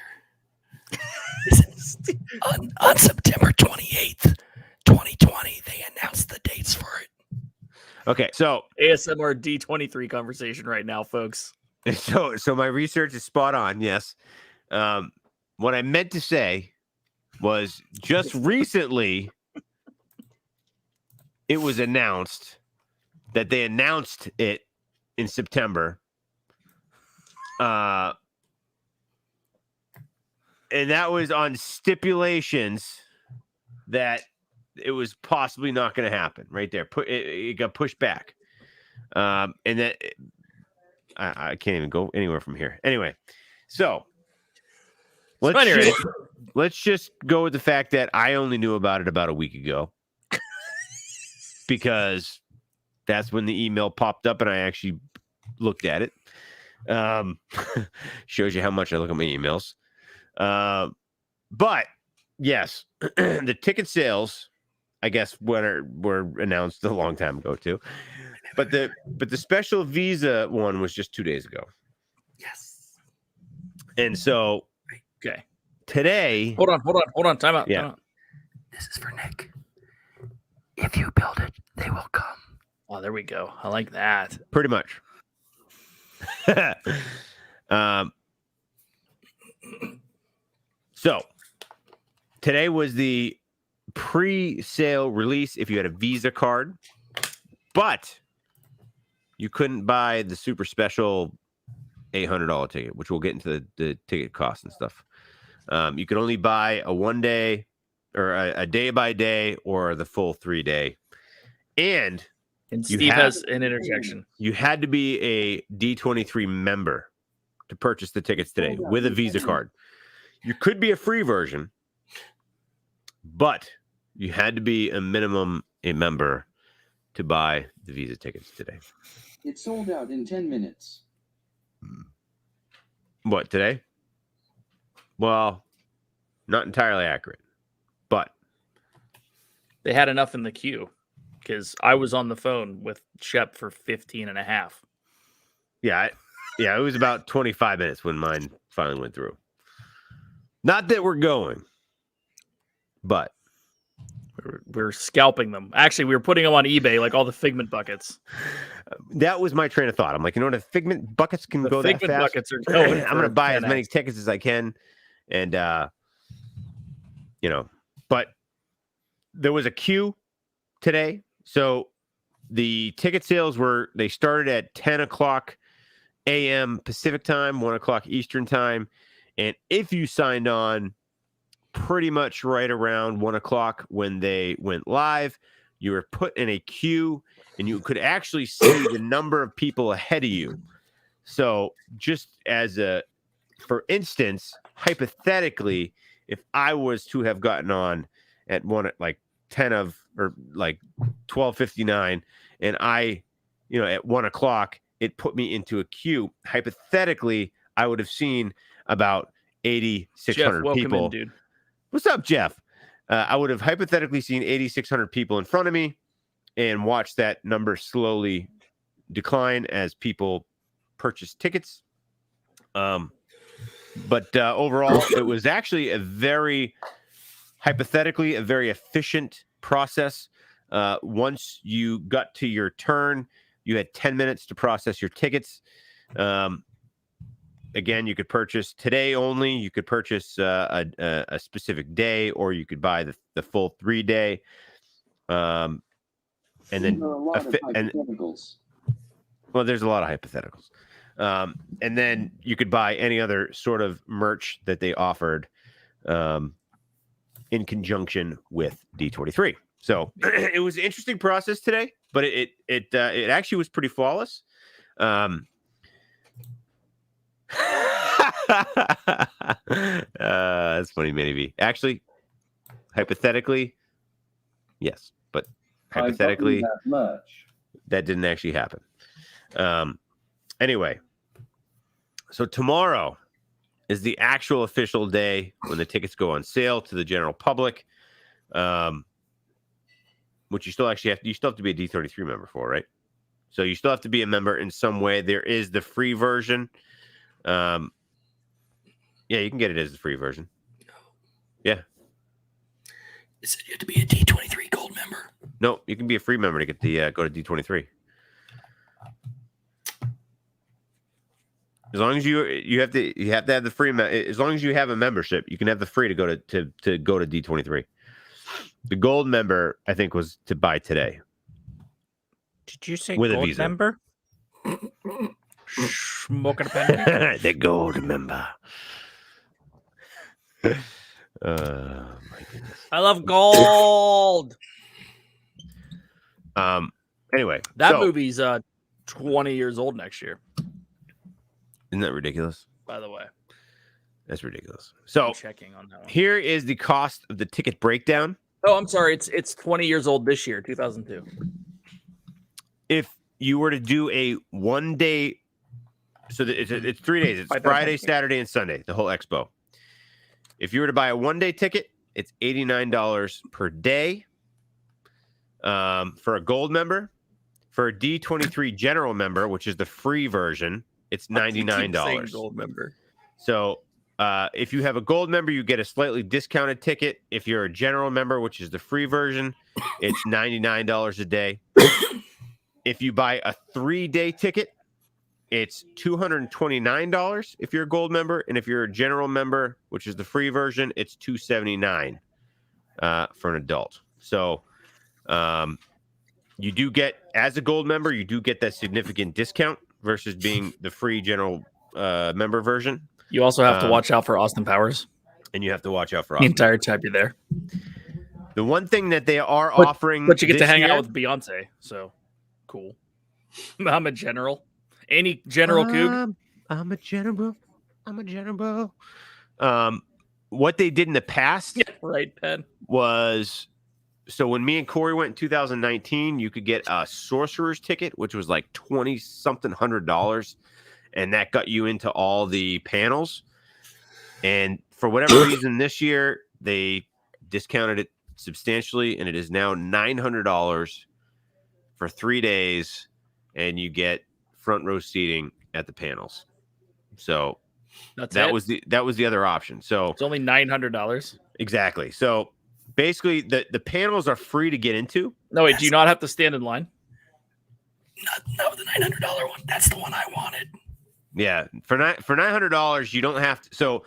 on September 28th, 2020, they announced the dates for it. Okay, so ASMR D23 conversation right now, folks. So my research is spot on, yes. What I meant to say was just recently it was announced that they announced it in September. And that was on stipulations that it was possibly not going to happen right there. It got pushed back. And that I can't even go anywhere from here. Anyway, so let's just go with the fact that I only knew about it about a week ago because that's when the email popped up and I actually looked at it. Shows you how much I look at my emails. But yes, the ticket sales, I guess, were announced a long time ago too. But the special Visa one was just 2 days ago. Yes. And so, Okay. Today, Hold on. Time out. Yeah. Time out. This is for Nick. If you build it, they will come. Oh, there we go. I like that. pretty much. So today was the pre-sale release if you had a Visa card, but you couldn't buy the super special $800 ticket, which we'll get into the ticket costs and stuff. You could only buy a 1 day or a day by day or the full 3 day. And Steve has an interjection. you had to be a D23 member to purchase the tickets today with a Visa card. You could be a free version, but you had to be a member to buy the Visa tickets today. It sold out in 10 minutes. What, today? Well, not entirely accurate, but They had enough in the queue because I was on the phone with Shep for 15 and a half. yeah, it was about 25 minutes when mine finally went through. Not that we're going, but We're scalping them. Actually, we were putting them on eBay like all the Figment buckets. that was my train of thought. I'm like, the Figment buckets can The go that Figment fast. buckets are going. I'm going to buy as 10x. many tickets as I can. And, but there was a queue today. So the ticket sales they started at 10 o'clock a.m. Pacific time, 1 o'clock Eastern time. And if you signed on pretty much right around 1 o'clock when they went live, you were put in a queue and you could actually see the number of people ahead of you. So just for instance, hypothetically, if I was to have gotten on at 12:59 and I, at 1 o'clock, it put me into a queue. Hypothetically, I would have seen about 8,600 Jeff, people. welcome in, dude. What's up, Jeff? I would have hypothetically seen 8,600 people in front of me and watched that number slowly decline as people purchase tickets. But overall, it was actually a very efficient process. Once you got to your turn, you had 10 minutes to process your tickets. Again, you could purchase today only. You could purchase a specific day, or you could buy the full 3-day. And then There are a lot of hypotheticals. well, there's a lot of hypotheticals. And then you could buy any other sort of merch that they offered in conjunction with D23. So it was an interesting process today, but it actually was pretty flawless. That's funny, maybe. Actually, hypothetically, yes, but hypothetically, that much. That didn't actually happen. Anyway, so tomorrow is the actual official day when the tickets go on sale to the general public. Which you still have to be a D23 member for, right? So you still have to be a member in some way. There is the free version. Yeah, you can get it as the free version. Yeah. Is it you have to be a D23 gold member? No, you can be a free member to get the go to D23. As long as you have to have the free as long as you have a membership, you can have the free to go to go to D23. The gold member, I think, was to buy today. Did you say with gold a visa member? Smoking a pen. The gold member. My goodness. I love gold. Anyway, That movie's 20 years old next year. Isn't that ridiculous? By the way, that's ridiculous. So I'm checking on that one. Here is the cost of the ticket breakdown. Oh, I'm sorry. It's 20 years old this year, 2002. If you were to do a 1 day, so it's 3 days. It's Friday, Saturday, and Sunday, the whole expo. If you were to buy a 1 day ticket, it's $89 per day. For a gold member, for a D23 general member, which is the free version, it's $99. Gold member. So if you have a gold member, you get a slightly discounted ticket. If you're a general member, which is the free version, it's $99 a day. If you buy a 3-day ticket, it's $229 if you're a gold member. And if you're a general member, which is the free version, it's $279 for an adult. So you do get, as a gold member, you do get that significant discount versus being the free general member version. You also have to watch out for Austin Powers. And you have to watch out for the entire time you're there. The one thing that they are offering, but you get to hang out with Beyonce, so cool. I'm a general. Any general Coog? I'm a general. I'm a general. What they did in the past, right, Pen, was so when me and Corey went in 2019, you could get a sorcerer's ticket, which was like $20-something $100, and that got you into all the panels. And for whatever reason, this year they discounted it substantially, and it is now $900 for 3 days, and you get front row seating at the panels. So that was the other option. So it's only $900. Exactly. So basically, the panels are free to get into. No, wait, do you not have to stand in line? No, the $900 one. That's the one I wanted. Yeah, for $900, you don't have to.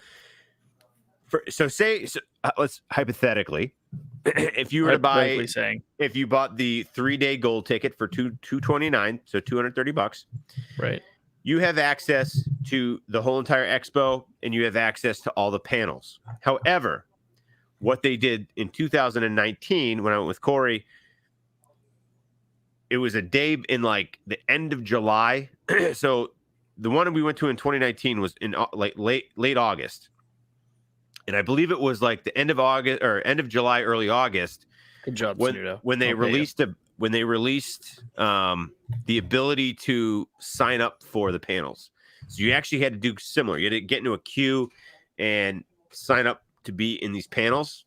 Let's hypothetically, if you were to buy, if you bought the 3-day gold ticket for $229, so $230, right? You have access to the whole entire expo, and you have access to all the panels. However, what they did in 2019 when I went with Corey, it was a day in like the end of July. So the one we went to in 2019 was in like late August. And I believe it was like the end of August or end of July, early August. Good job, when they released the ability to sign up for the panels. So you actually had to do similar. You had to get into a queue and sign up to be in these panels.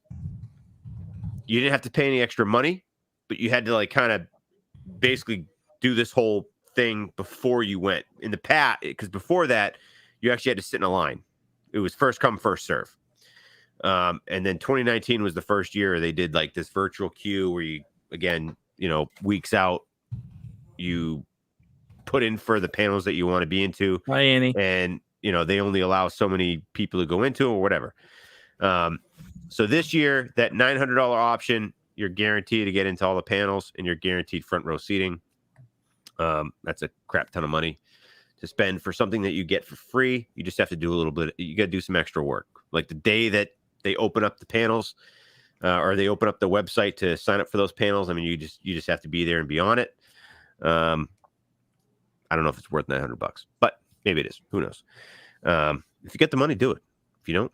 You didn't have to pay any extra money, but you had to like kind of basically do this whole thing before you went in the past, because before that you actually had to sit in a line. It was first come, first serve. And then 2019 was the first year they did like this virtual queue where you, again, weeks out, you put in for the panels that you want to be into. Hi, Annie. And, they only allow so many people to go into or whatever. So this year, that $900 option, you're guaranteed to get into all the panels and you're guaranteed front row seating. That's a crap ton of money to spend for something that you get for free. You just have to do a little bit. You got to do some extra work. Like the day that they open up the panels or they open up the website to sign up for those panels. I mean, you just have to be there and be on it. I don't know if it's worth $900, but maybe it is. Who knows? If you get the money, do it. If you don't,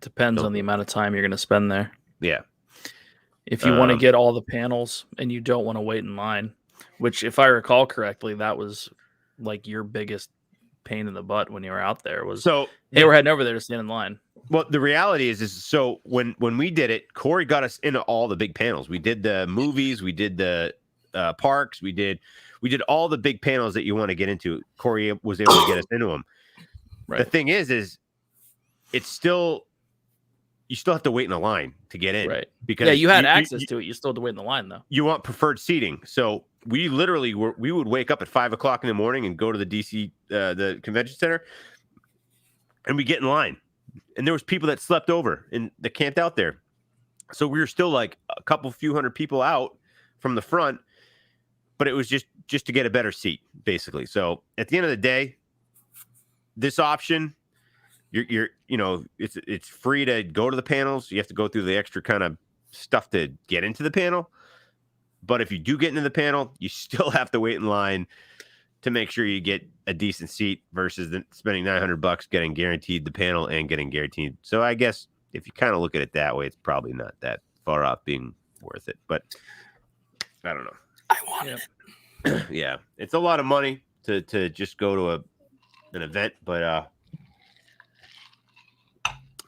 Depends on the amount of time you're going to spend there. Yeah. If you want to get all the panels and you don't want to wait in line, which if I recall correctly, that was like your biggest pain in the butt when you were out there was they were heading over there to stand in line. Well, the reality is so when we did it, Corey got us into all the big panels. We did the movies, we did the parks, we did all the big panels that you want to get into. Corey was able to get us into them. Right. The thing is it's still you still have to wait in a line to get in. Right. Because you had access to it. You still had to wait in the line though. You want preferred seating. So we literally we would wake up at 5 o'clock in the morning and go to the DC, the convention center, and we get in line. And there was people that slept over and that camped out there. So we were still like a few hundred people out from the front, but it was just to get a better seat, basically. So at the end of the day, this option, you're it's free to go to the panels. You have to go through the extra kind of stuff to get into the panel. But if you do get into the panel, you still have to wait in line to make sure you get a decent seat versus spending $900 getting guaranteed the panel and getting guaranteed. So I guess if you kind of look at it that way, it's probably not that far off being worth it. But I don't know. I wanted it. Yeah, it's a lot of money to just go to an event, but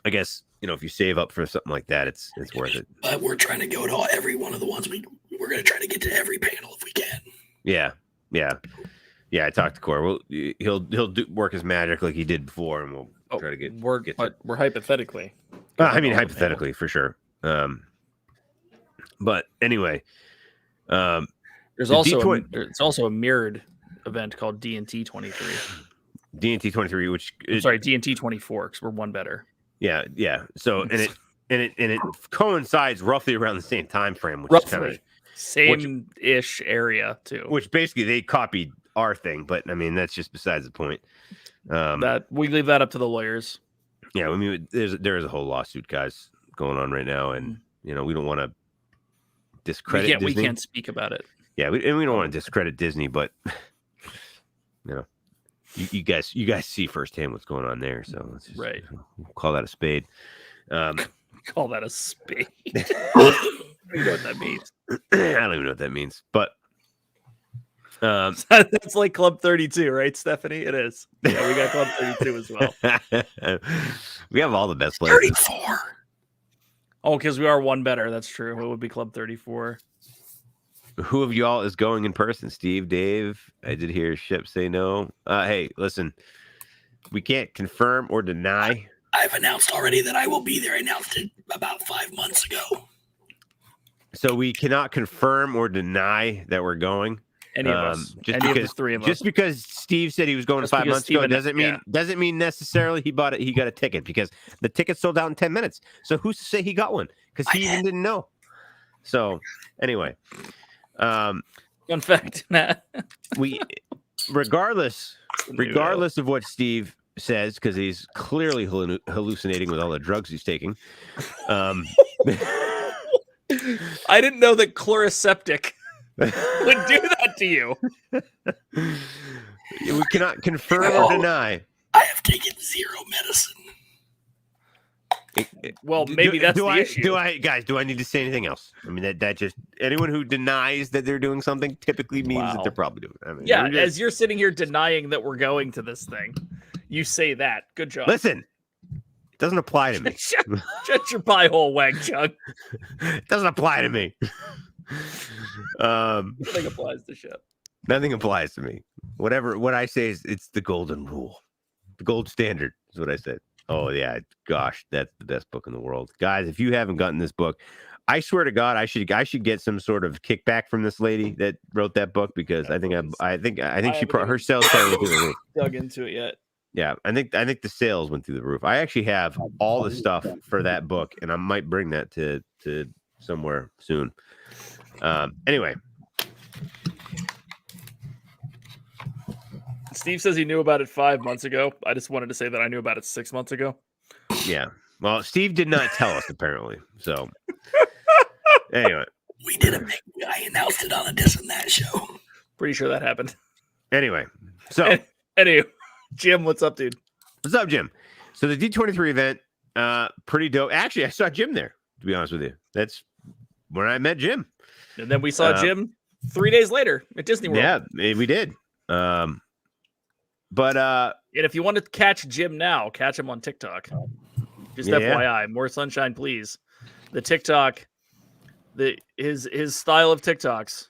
I guess if you save up for something like that, it's worth it. But we're trying to go to every one of the ones we're going to try to get to every panel if we can. Yeah. I talked to Corey. Well, he'll work his magic like he did before, and we'll try to get. We're hypothetically. I mean, hypothetically for sure. But anyway, there's also a mirrored event called D&T 23. D&T 23, which sorry, D&T 24 because we're one better. Yeah. So and it coincides roughly around the same time frame, which is kind of same-ish area too. Which basically they copied our thing, but I mean that's just besides the point. That we leave that up to the lawyers. Yeah, I mean there's a whole lawsuit, guys, going on right now, and we don't want to discredit Disney. We can't speak about it. Yeah, we don't want to discredit Disney, but you guys see firsthand what's going on there, so let's just call that a spade. Call that a spade. I don't know what that means. I don't even know what that means, but that's like Club 32, right, Stephanie? It is. Yeah, we got Club 32 as well. We have all the best players. 34. Oh, because we are one better. That's true. It would be Club 34. Who of y'all is going in person? Steve, Dave? I did hear Shep say no. Hey, listen, we can't confirm or deny. I've announced already that I will be there. I announced it about 5 months ago. So we cannot confirm or deny that we're going. Any of us. Just because the three of us. Just because Steve said he was going 5 months ago doesn't mean necessarily he got a ticket, because the ticket sold out in 10 minutes. So who's to say he got one? Because he even didn't know. So anyway. Fun fact, Matt. Regardless of what Steve says, because he's clearly hallucinating with all the drugs he's taking. I didn't know that chloroseptic would do that to you. We cannot confirm or deny. I have taken zero medicine. Well, maybe that's the issue. Do I need to say anything else? I mean, that just anyone who denies that they're doing something typically means that they're probably doing it. I mean, as you're sitting here denying that we're going to this thing, you say that. Good job. Listen, it doesn't apply to me. Shut your pie hole, Wag Chug. It doesn't apply to me. Nothing applies to Shep. Nothing applies to me. What I say is it's the golden rule. The gold standard is what I said. Oh yeah, gosh, that's the best book in the world, guys. If you haven't gotten this book, I swear to God, I should get some sort of kickback from this lady that wrote that book because I think her sales probably went through the roof. Dug into it yet? Yeah, I think the sales went through the roof. I actually have all the stuff for that book, and I might bring that to somewhere soon. Anyway, Steve says he knew about it 5 months ago. I just wanted to say that I knew about it 6 months ago. yeah. Well, Steve did not tell us apparently. So anyway, We did a big. I announced it on a This and That show. Pretty sure that happened. anyway, so Anyway, Jim, what's up, dude? what's up, Jim? So the D23 event, pretty dope. Actually, I saw Jim there. To be honest with you, that's when I met Jim. And then we saw Jim 3 days later at Disney World. Yeah, we did. And if you want to catch Jim now, catch him on TikTok. Just FYI, more sunshine, please. The TikTok, his style of TikToks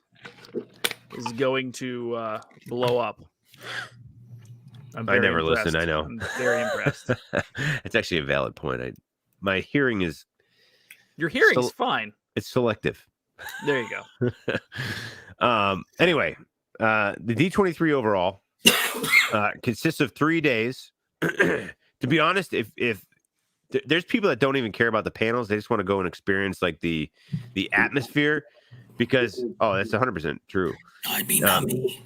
is going to blow up. I never impressed. listen. I know. I'm very impressed. It's actually a valid point. My hearing is. Your hearing's fine. It's selective. There you go. Anyway, the D23 overall consists of 3 days. To be honest, if there's people that don't even care about the panels, they just want to go and experience like the atmosphere because that's 100% true. I mean, not me.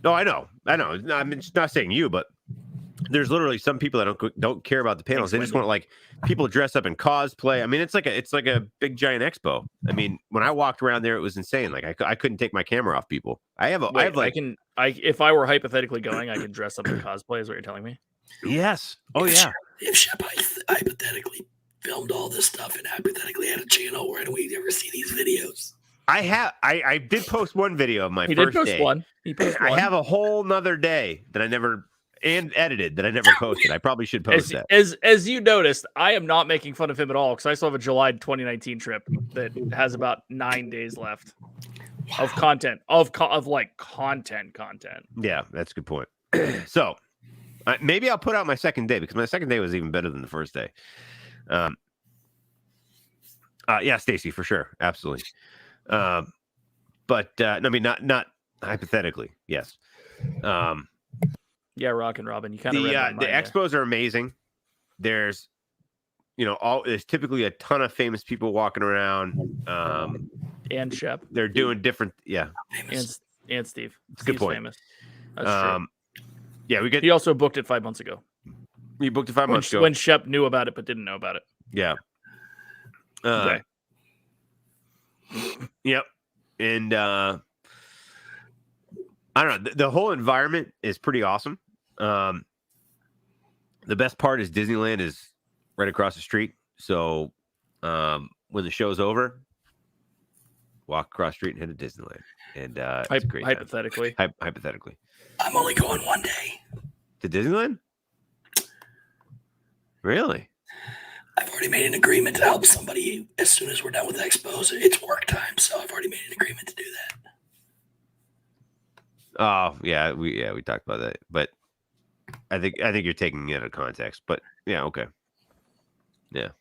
No, I know. No, I'm not saying you, but there's literally some people that don't care about the panels. They just want like people dress up in cosplay. I mean, it's like a big giant expo. I mean, when I walked around there, it was insane. Like I couldn't take my camera off people. If I were hypothetically going, I could dress up in cosplay. Is what you're telling me? Yes. Oh yeah. If Shep hypothetically filmed all this stuff and hypothetically had a channel, where do we ever see these videos? I did post one video of my He first did post day. one. He posted I one. have a whole nother day that I never edited that I never posted. I probably should post that. As you noticed, I am not making fun of him at all because I still have a July 2019 trip that has about 9 days left of content of content. Yeah, that's a good point. So maybe I'll put out my second day because my second day was even better than the first day. Yeah, Stacy, for sure, absolutely. But I mean, not hypothetically, yes. Yeah, Rock and Robin, you kind of the expos are amazing. There's there's typically a ton of famous people walking around. And Shep, they're doing different, and Steve. It's a good point. Famous. That's true. Yeah, He also booked it 5 months ago. You booked it 5 months ago when Shep knew about it but didn't know about it. Yeah. Okay. Yep. And I don't know. The whole environment is pretty awesome. The best part is Disneyland is right across the street. So when the show's over, walk across the street and head to Disneyland. And it's a great time. Hypothetically. I'm only going one day. To Disneyland? Really? I've already made an agreement to help somebody as soon as we're done with expos. It's work time, so I've already made an agreement to do that. Oh yeah, we talked about that, but I think you're taking it out of context. But yeah, okay, yeah,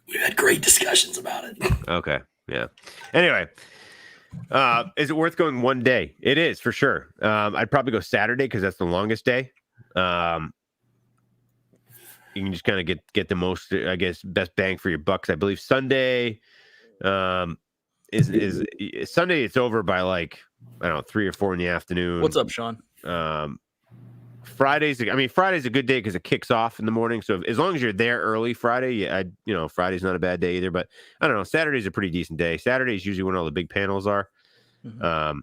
we've had great discussions about it. Okay, yeah. Anyway, is it worth going one day? It is for sure. I'd probably go Saturday because that's the longest day. You can just kind of get the most, I guess, best bang for your bucks. I believe Sunday is Sunday. It's over by like, I don't know, 3 or 4 in the afternoon. What's up, Sean? Friday's a good day because it kicks off in the morning. So as long as you're there early Friday, Friday's not a bad day either. But I don't know, Saturday's a pretty decent day. Saturday is usually when all the big panels are. Mm-hmm.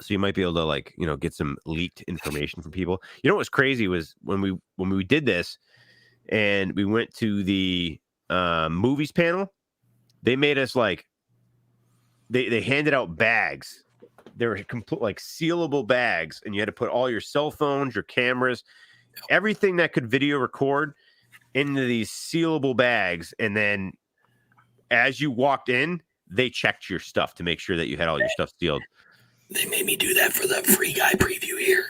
So you might be able to get some leaked information from people. You know what's crazy was when we did this and we went to the movies panel, they made us they handed out bags. They were complete sealable bags, and you had to put all your cell phones, your cameras, everything that could video record into these sealable bags. And then as you walked in, they checked your stuff to make sure that you had all your stuff sealed. They made me do that for the Free Guy preview here.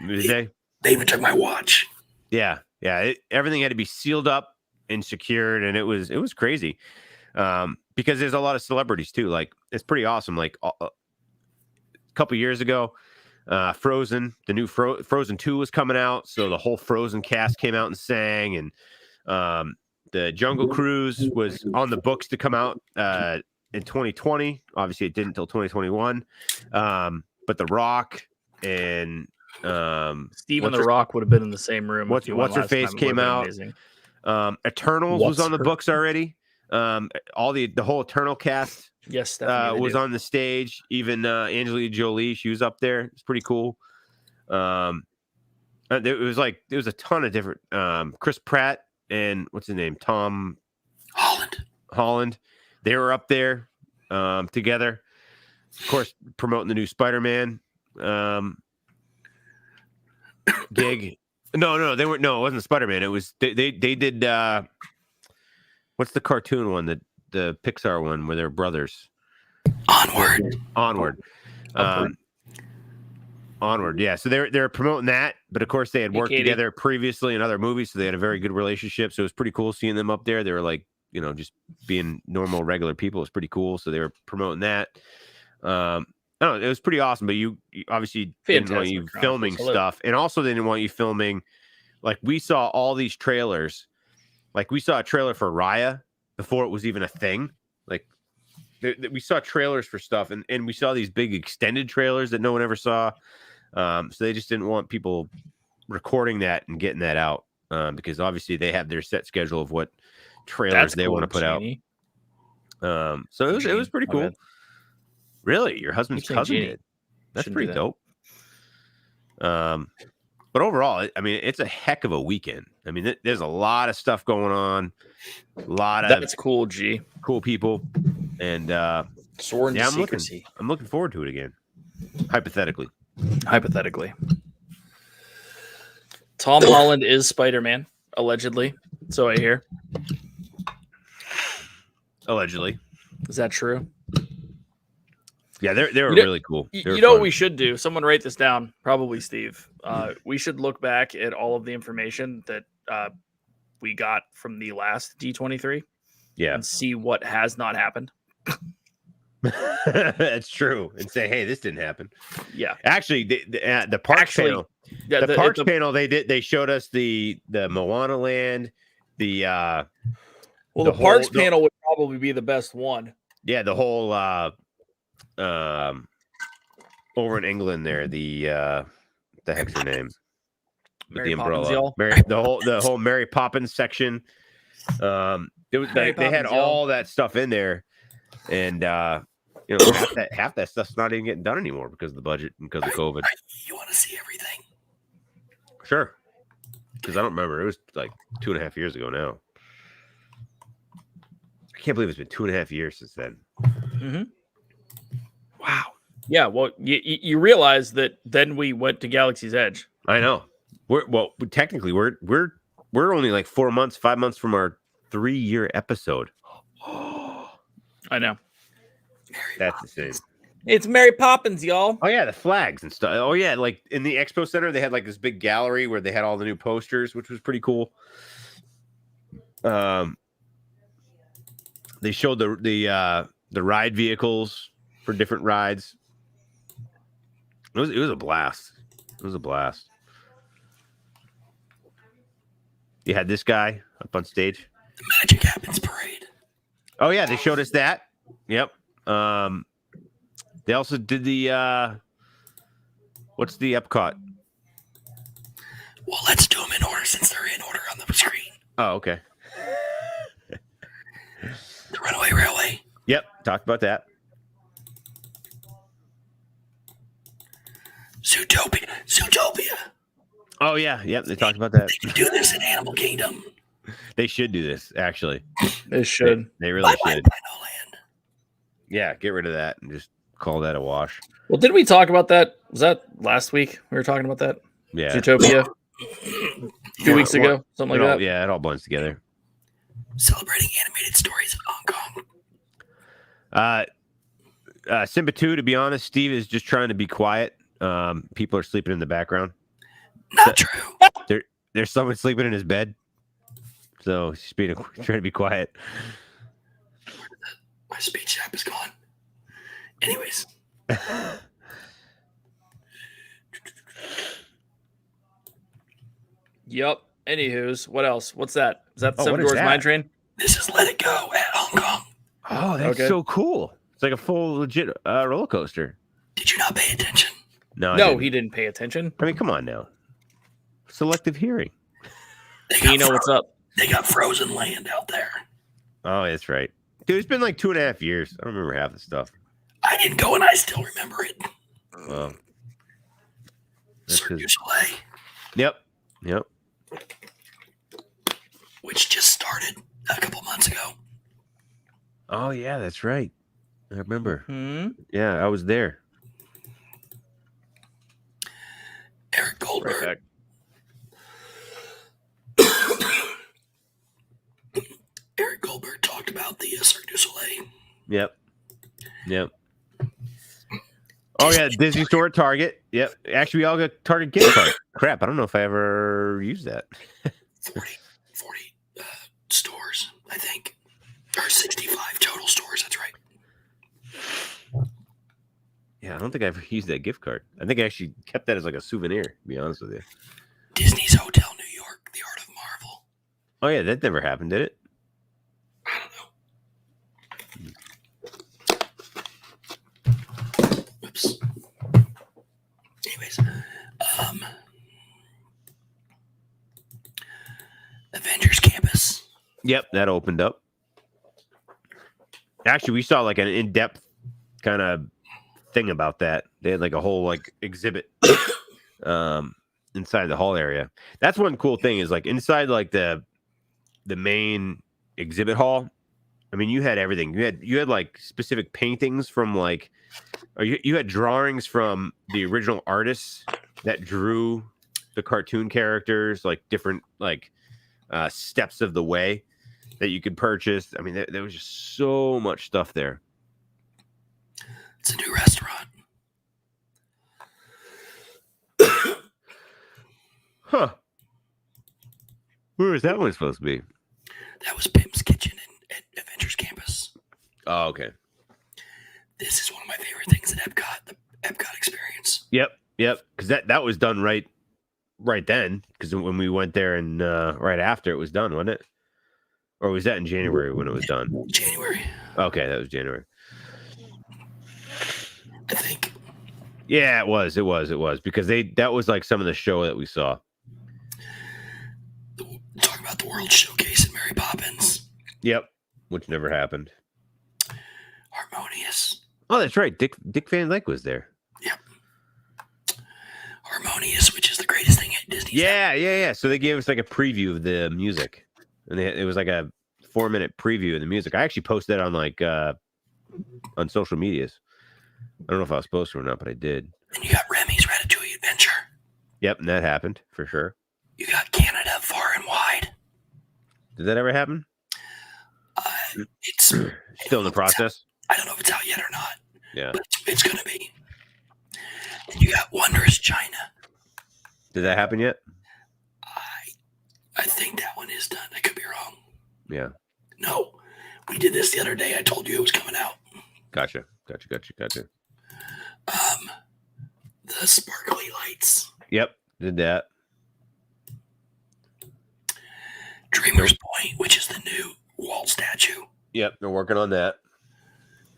Did they? They even took my watch. Yeah. Yeah, everything had to be sealed up and secured, and it was crazy. Because there's a lot of celebrities too. Like, it's pretty awesome. Like a couple years ago, Frozen, the new Frozen 2 was coming out, so the whole Frozen cast came out and sang, and the Jungle Cruise was on the books to come out in 2020. Obviously, it didn't until 2021. But The Rock and Steve and The Rock would have been in the same room. What's her face came out. Eternals was on the books already. All the whole Eternal cast was on the stage. Even Angelina Jolie, she was up there. It's pretty cool. It was a ton of different Chris Pratt and what's his name, Tom Holland. They were up there together, of course, promoting the new Spider-Man gig. No, they weren't. No, it wasn't Spider-Man. It was they did. What's the cartoon one? The Pixar one where they're brothers. Onward. Onward. Yeah. So they're promoting that, but of course they had worked together previously in other movies, so they had a very good relationship. So it was pretty cool seeing them up there. They were like, just being normal, regular people. It was pretty cool. So they were promoting that. I don't know, it was pretty awesome. But you obviously didn't want you filming stuff, and also they didn't want you filming. Like, we saw all these trailers. Like, we saw a trailer for Raya before it was even a thing. Like, we saw trailers for stuff, and we saw these big extended trailers that no one ever saw. So they just didn't want people recording that and getting that out, because obviously they have their set schedule of what trailers they want to put out. So it was pretty cool. Really, your husband's cousin did. That's pretty dope. But overall, I mean, it's a heck of a weekend. I mean, there's a lot of stuff going on. That's cool, G. Cool people. And Sword and secrecy. I'm looking forward to it again. Hypothetically. Tom Holland is Spider-Man, allegedly. So I hear. Allegedly. Is that true? Yeah, they were really cool. You know what we should do? Someone write this down. Probably Steve. We should look back at all of the information that we got from the last D23. Yeah. And see what has not happened. That's true. And say, hey, this didn't happen. Yeah. Actually, the parks panel. Yeah, the parks panel, they showed us the Moana land, the parks panel would probably be the best one. Yeah, the whole over in England there, the heck's her name? With the umbrella. The whole Mary Poppins section. They had all that stuff in there, and half that stuff's not even getting done anymore because of the budget and because of COVID. You want to see everything? Sure. Because I don't remember. It was like 2.5 years ago now. I can't believe it's been 2.5 years since then. Mm-hmm. Wow. Yeah. Well, you realize that then we went to Galaxy's Edge. I know. Technically we're only like 5 months from our 3-year episode. I know. That's the same. It's Mary Poppins, y'all. Oh yeah, the flags and stuff. Oh yeah, like in the expo center, they had like this big gallery where they had all the new posters, which was pretty cool. They showed the ride vehicles for different rides. It was a blast. It was a blast. You had this guy up on stage. The Magic Happens Parade. Oh yeah, they showed us that. Yep. They also did the what's the Epcot? Well, let's do them in order since they're in order on the screen. Oh, okay. The Runaway Railway. Yep, talked about that. Zootopia. Oh yeah, yep, they talked about that. They can do this in Animal Kingdom. They should do this, actually. They should. They really should. Dino Land. Yeah, get rid of that and just call that a wash. Well, didn't we talk about that? Was that last week? We were talking about that? Yeah. Zootopia. 2 weeks ago, something like that. Yeah, it all blends together. Celebrating animated stories of Hong Kong. Simba 2, to be honest, Steve is just trying to be quiet. People are sleeping in the background. Not true. there's someone sleeping in his bed. So she's trying to be quiet. My speech app is gone. Anyways. Yep. Anywho's, what else? What's that? Is that the Oh, Seven what is Doors that? Mine Train? This is Let It Go at Hong Kong. Oh, that's Okay. so cool. It's like a full legit roller coaster. Did you not pay attention? No, No, he didn't pay attention. I mean, come on now. Selective hearing. You know what's up. They got frozen land out there. Oh, that's right. Dude, it's been like 2.5 years. I don't remember half the stuff. I didn't go and I still remember it. Well, that's Cirque du 'cause- Soleil, Yep. which just started a couple months ago. Oh, yeah, that's right. I remember. Hmm. Yeah, I was there. Eric Goldberg. Right back. Eric Goldberg talked about the Cirque du Soleil. Yep. Oh, yeah, Disney store at Target. Yep. Actually, we all got Target gift card. Crap, I don't know if I ever used that. 40 stores, I think. Or 65 total stores, that's right. Yeah, I don't think I've used that gift card. I think I actually kept that as like a souvenir, to be honest with you. Disney's Hotel New York, The Art of Marvel. Oh, yeah, that never happened, did it? I don't know. Whoops. Anyways, Avengers Campus. Yep, that opened up. Actually, we saw like an in-depth kind of thing about that. They had like a whole like exhibit inside the hall area. That's one cool thing is like inside like the main exhibit hall. I mean, you had everything. You had like specific paintings from like, or you had drawings from the original artists that drew the cartoon characters, like different like steps of the way that you could purchase. I mean, there was just so much stuff there. It's a new restaurant. Huh. Where is that one supposed to be? That was Pim's Kitchen at Avengers Campus. Oh, okay. This is one of my favorite things at Epcot, the Epcot experience. Yep. Because that was done right then. Because when we went there and right after it was done, wasn't it? Or was that in January when it was done? January, Okay, that was January. I think. Yeah, it was because that was like some of the show that we saw. Talk about the World Showcase at Mary Poppins. Yep, which never happened. Harmonious. Oh, that's right. Dick Van Dyke was there. Yep. Harmonious, which is the greatest thing at Disney. Yeah. So they gave us like a preview of the music, and it was like a 4-minute preview of the music. I actually posted that on like on social medias. I don't know if I was supposed to or not, but I did. And you got Remy's Ratatouille Adventure. Yep, and that happened for sure. You got Canada Far and Wide. Did that ever happen? It's Still in the process. I don't know if it's out yet or not. Yeah. But it's going to be. And you got Wondrous China. Did that happen yet? I think that one is done. I could be wrong. Yeah. No, we did this the other day. I told you it was coming out. Gotcha. The sparkly lights. Yep, did that. Dreamer's Point, which is the new wall statue. Yep, they're working on that.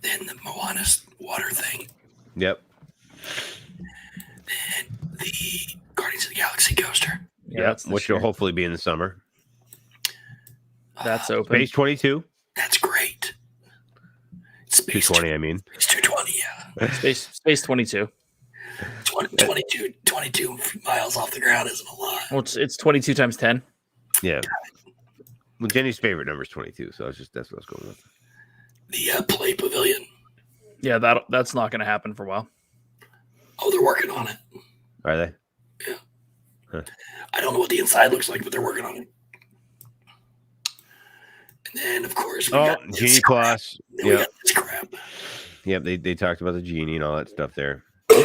Then the Moana's water thing. Yep. Then the Guardians of the Galaxy coaster. Yeah, that's Which will hopefully be in the summer. That's open. Space 22. That's great. Space 220, I mean. Space 220, yeah. Space 22. 22 miles off the ground isn't a lot. Well, it's 22 times 10. Yeah. Well, Jenny's favorite number is 22, so that's what I was going with. The Play Pavilion. Yeah, that's not going to happen for a while. Oh, they're working on it. Are they? Yeah. Huh. I don't know what the inside looks like, but they're working on it. And then, of course, we got this Genie crap. Plus. Then we got this crap. Yep, they talked about the genie and all that stuff there. Then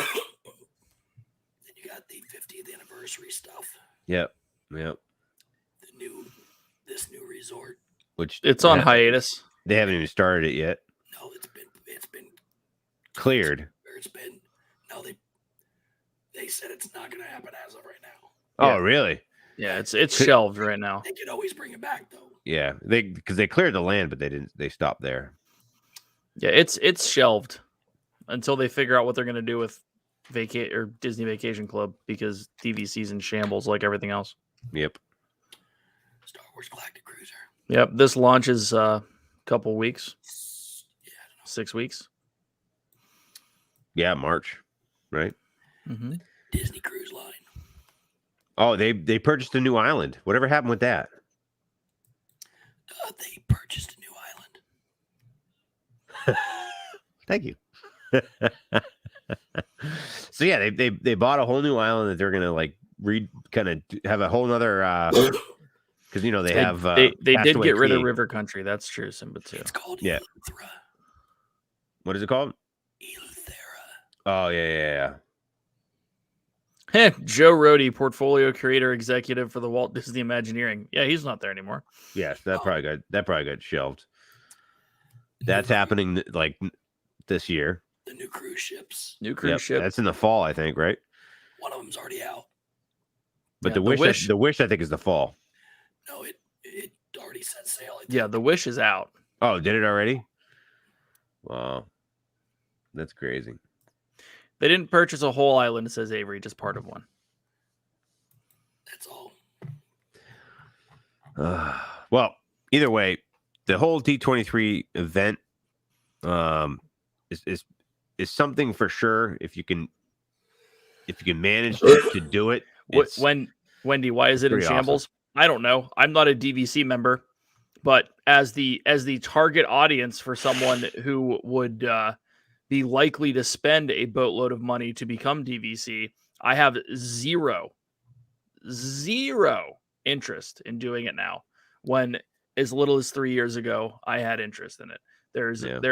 you got the 50th anniversary stuff. Yep. Yep. This new resort. Which It's on hiatus. They haven't even started it yet. No, it's been Cleared. Or it's been no. They said it's not going to happen as of right now. Oh, Yeah. really? Yeah, it's shelved right now. They could always bring it back though. Yeah, because they cleared the land, but they didn't. They stopped there. Yeah, it's shelved until they figure out what they're going to do with Disney Vacation Club, because DVC's in shambles like everything else. Yep. Star Wars Galactic Cruiser. Yep, this launches a couple weeks. Yeah, I don't know. 6 weeks. Yeah, March, right? Mm-hmm. Disney Cruise Line. Oh, they purchased a new island. Whatever happened with that? They purchased a new island. Thank you. So yeah, they bought a whole new island that they're gonna like have a whole nother because they have they did Castaway get rid of Cay. River Country. That's true, Simba too. It's called Yeah. Eleuthera. What is it called? Eleuthera. Oh yeah. Joe Rohde, portfolio creator executive for the Walt Disney Imagineering. Yeah, he's not there anymore. Yes, that probably got shelved. That's happening like this year. The new cruise ships. New cruise ship. That's in the fall, I think, right? One of them's already out. But Yeah, the Wish, I think, is the fall. No, it already set sail. I think. Yeah, the Wish is out. Oh, did it already? Wow, that's crazy. They didn't purchase a whole island, it says Avery, just part of one. That's all. Well, either way, the whole D23 event is something for sure. If you can manage to do it. Wendy, why is it in pretty shambles? I don't know. I'm not a DVC member, but as the target audience for someone who would be likely to spend a boatload of money to become DVC, I have zero interest in doing it now, when as little as 3 years ago I had interest in it. There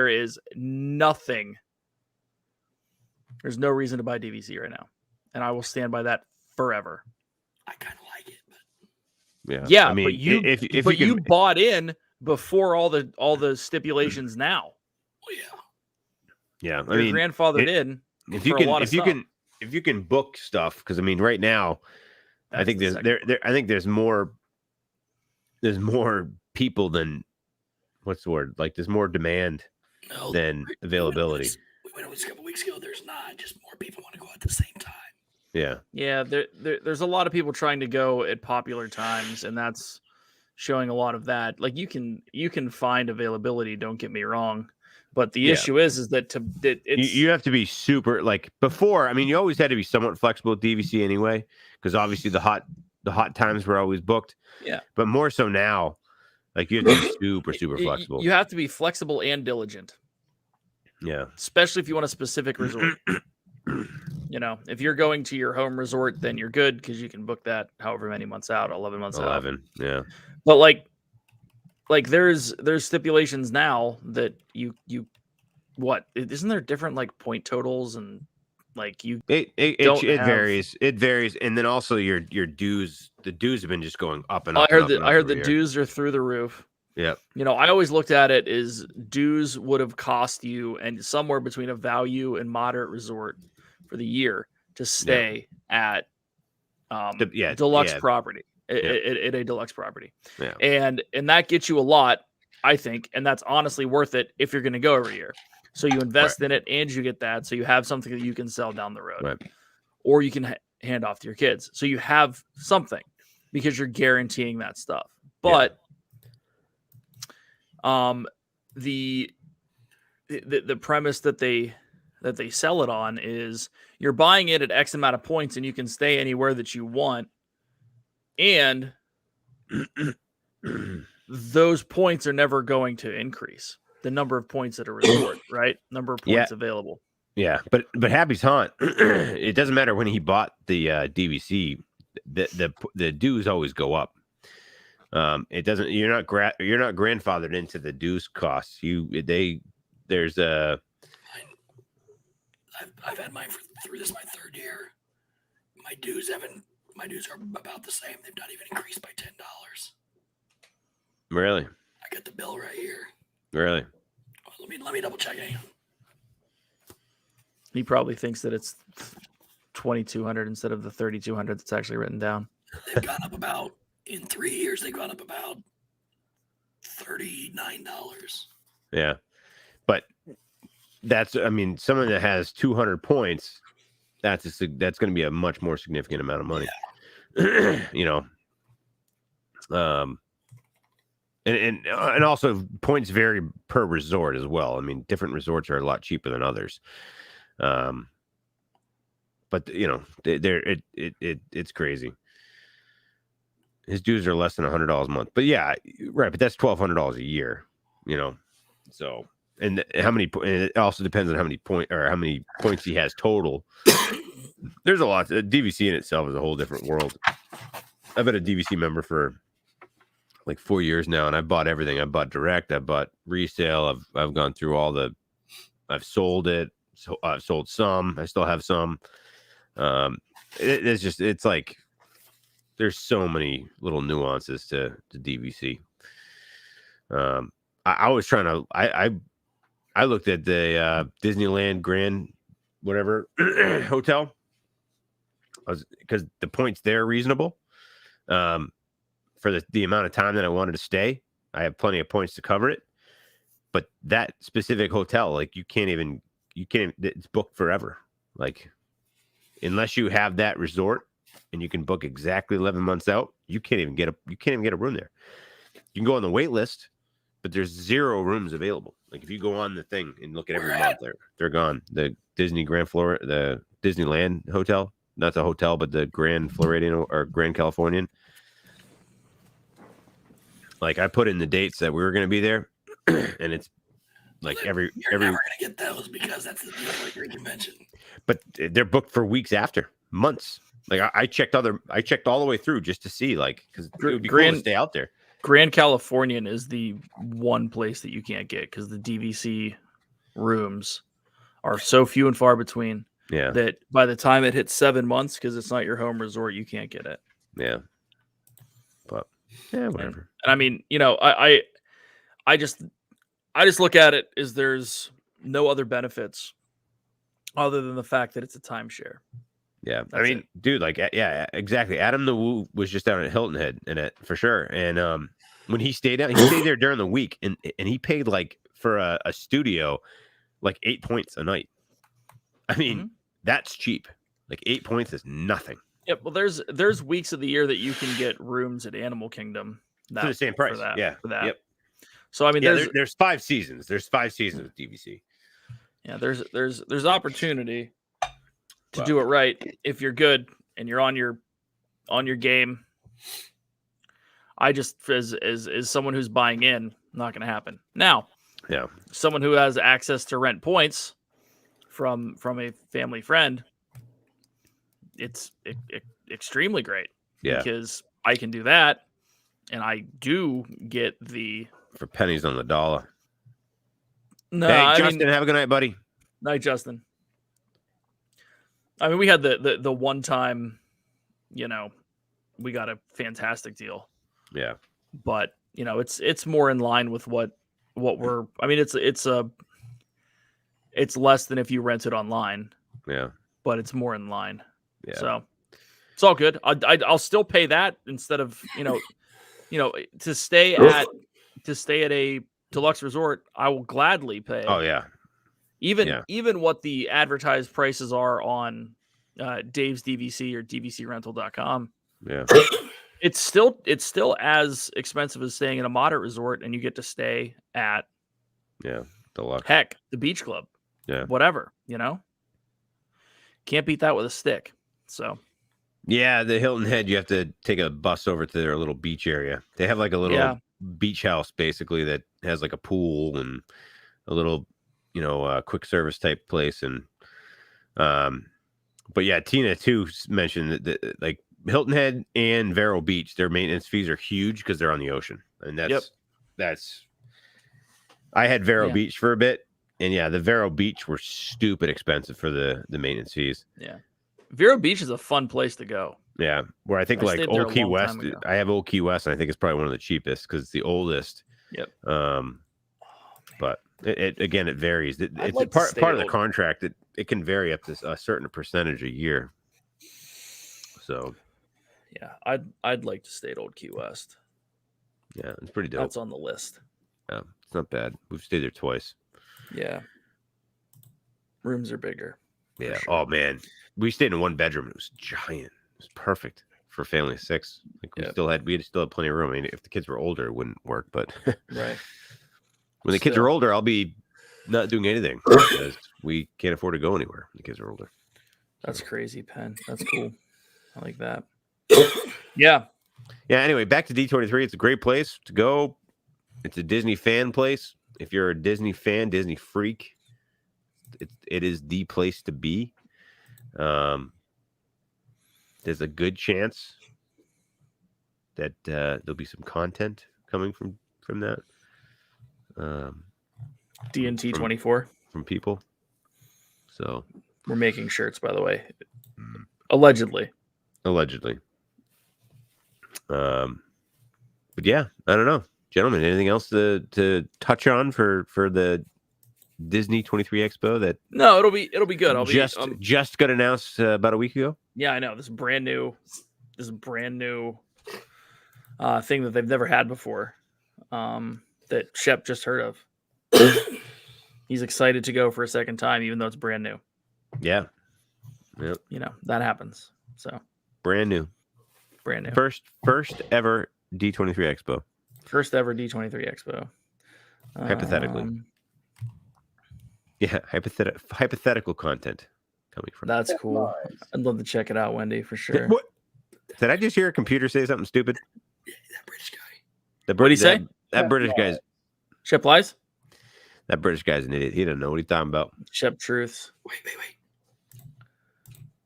is nothing. There's no reason to buy DVC right now, and I will stand by that forever. I kind of like it, but Yeah. I mean, but you bought in before all the stipulations now. well, yeah. Yeah, I Your mean, grandfathered in. if for a lot of stuff. you can book stuff, because I mean, right now, I think there's more people than what's the word? Like there's more demand No, than availability. We went over this a couple weeks ago. There's not. Just more people want to go at the same time. Yeah. There's a lot of people trying to go at popular times, and that's showing a lot of that. Like you can find availability, don't get me wrong, but the issue is that You have to be super, like before. I mean, you always had to be somewhat flexible with DVC anyway, because obviously the hot times were always booked. Yeah. But more so now, like you have to be super flexible. You have to be flexible and diligent. Yeah. Especially if you want a specific resort. If you're going to your home resort, then you're good because you can book that however many months out, 11 months out. Yeah. But like there's stipulations now that you isn't there different like point totals, and like it varies. It varies, and then also your dues. The dues have been just going up and up. I heard the dues are through the roof. Yeah. I always looked at it as dues would have cost you and somewhere between a value and moderate resort for the year to stay at deluxe property at a deluxe property. Yeah. And that gets you a lot, I think, and that's honestly worth it if you're going to go every year. So you invest in it and you get that, so you have something that you can sell down the road. Right. Or you can hand off to your kids. So you have something because you're guaranteeing that stuff. But the premise that they sell it on is you're buying it at X amount of points and you can stay anywhere that you want. And those points are never going to increase the number of points at a resort, right? Number of points available. Yeah. But Happy's Haunt, it doesn't matter when he bought the DVC, the dues always go up. It doesn't, you're not grandfathered into the dues costs. There's a, I've had mine through this my third year. My dues haven't My dues are about the same. They've not even increased by $10. Really? I got the bill right here. Really? Let me double check. Hang on. He probably thinks that it's 2,200 instead of the 3,200 that's actually written down. They've gone up about, in 3 years, they've gone up about $39. Yeah. But that's, I mean, someone that has 200 points, that's going to be a much more significant amount of money. You know, and also points vary per resort as well. I mean, different resorts are a lot cheaper than others. But you know, it's crazy. His dues are less than $100 a month. But yeah, right. But that's $1,200 a year. You know, so and how many? And it also depends on how many points he has total. There's a lot. DVC in itself is a whole different world. I've been a DVC member for like 4 years now, and I bought everything. I bought direct. I bought resale. I've gone through all the. I've sold it. So I've sold some. I still have some. It's like there's so many little nuances to DVC. I was trying to. I looked at the Disneyland Grand whatever hotel. Because the points there are reasonable. For the amount of time that I wanted to stay, I have plenty of points to cover it. But that specific hotel, like you can't it's booked forever. Like unless you have that resort and you can book exactly 11 months out, you can't even get a room there. You can go on the wait list, but there's 0 rooms available. Like if you go on the thing and look at every month, they're gone. The the Disneyland hotel, not the hotel, but the Grand Floridian or Grand Californian. Like I put in the dates that we were going to be there, and it's like You're never going to get those because that's the deal like your convention. But they're booked for weeks after, months. Like I checked all the way through just to see, like, because it would be cool to stay out there. Grand Californian is the one place that you can't get because the DVC rooms are so few and far between. Yeah. That by the time it hits 7 months, because it's not your home resort, you can't get it. Yeah. But yeah, whatever. And I mean, you know, I just look at it as there's no other benefits other than the fact that it's a timeshare. Yeah. That's I mean, dude, like, yeah, exactly. Adam the Woo was just down at Hilton Head in it for sure. And when he stayed there during the week and he paid like for a studio, like 8 points a night. I mean, that's cheap. Like 8 points is nothing. Yep. Well, there's weeks of the year that you can get rooms at Animal Kingdom for the same price. For that. Yep. So I mean, there's 5 seasons. There's 5 seasons of DVC. Yeah, there's opportunity to do it right if you're good and you're on your game. I just as someone who's buying in, not going to happen. Now, yeah, someone who has access to rent points from a family friend, it's extremely great. Yeah, because I can do that, and I do get for pennies on the dollar. No, hey, Justin, have a good night, buddy. Night, Justin. I mean, we had the one time, you know, we got a fantastic deal. Yeah, but you know, it's more in line with what we're. I mean, it's less than if you rent it online. Yeah, but it's more in line. Yeah, so it's all good. I'll still pay that instead of to stay at a deluxe resort. I will gladly pay. Oh yeah. Even what the advertised prices are on Dave's DVC or DVCrental.com. Yeah. It's still as expensive as staying in a moderate resort, and you get to stay at deluxe. Heck, the beach club. Yeah. Whatever, Can't beat that with a stick. So yeah, the Hilton Head, you have to take a bus over to their little beach area. They have like a little beach house basically that has like a pool and a little quick service type place. And but yeah, Tina too mentioned that like Hilton Head and Vero Beach, their maintenance fees are huge because they're on the ocean. And that's I had Vero Beach for a bit, and the Vero Beach were stupid expensive for the maintenance fees. Yeah. Vero Beach is a fun place to go. Yeah, where I think I like stayed there Old a Key long West. time ago. I have Old Key West, and I think it's probably one of the cheapest because it's the oldest. Yep. But it again, it varies. It's like to part stay of at the Old- contract. It can vary up to a certain percentage a year. So Yeah, I'd like to stay at Old Key West. yeah, it's pretty dope. That's on the list. Yeah, it's not bad. We've stayed there twice. Yeah. Rooms are bigger. for Yeah. sure. Oh man, we stayed in a 1-bedroom. It was giant. It was perfect for a family of 6. Like we Yep. still had plenty of room. I mean, if the kids were older, it wouldn't work. But Right. when the kids Still. are older, I'll be not doing anything because we can't afford to go anywhere when the kids are older. That's crazy, Penn. That's cool. I like that. Yeah. Yeah. Anyway, back to D23. It's a great place to go. It's a Disney fan place. If you're a Disney fan, Disney freak, it is the place to be. There's a good chance that there'll be some content coming from that. DNT 24. From people. So We're making shirts, by the way. Allegedly. But yeah, I don't know, gentlemen. Anything else to touch on for the Disney 23 Expo that No, it'll be good. I'll just got announced about a week ago? Yeah, I know. This is brand new thing that they've never had before. That Shep just heard of. He's excited to go for a second time, even though it's brand new. Yeah. Yep. You know, that happens. So Brand new. First ever D23 Expo. First ever D23 Expo. Hypothetically. Yeah, hypothetical content coming from. That's cool. I'd love to check it out, Wendy, for sure. What? Did I just hear a computer say something stupid? Yeah, that British guy. What'd he say? That British guy's Shep lies? That British guy's an idiot. He doesn't know what he's talking about. Shep truths. Wait.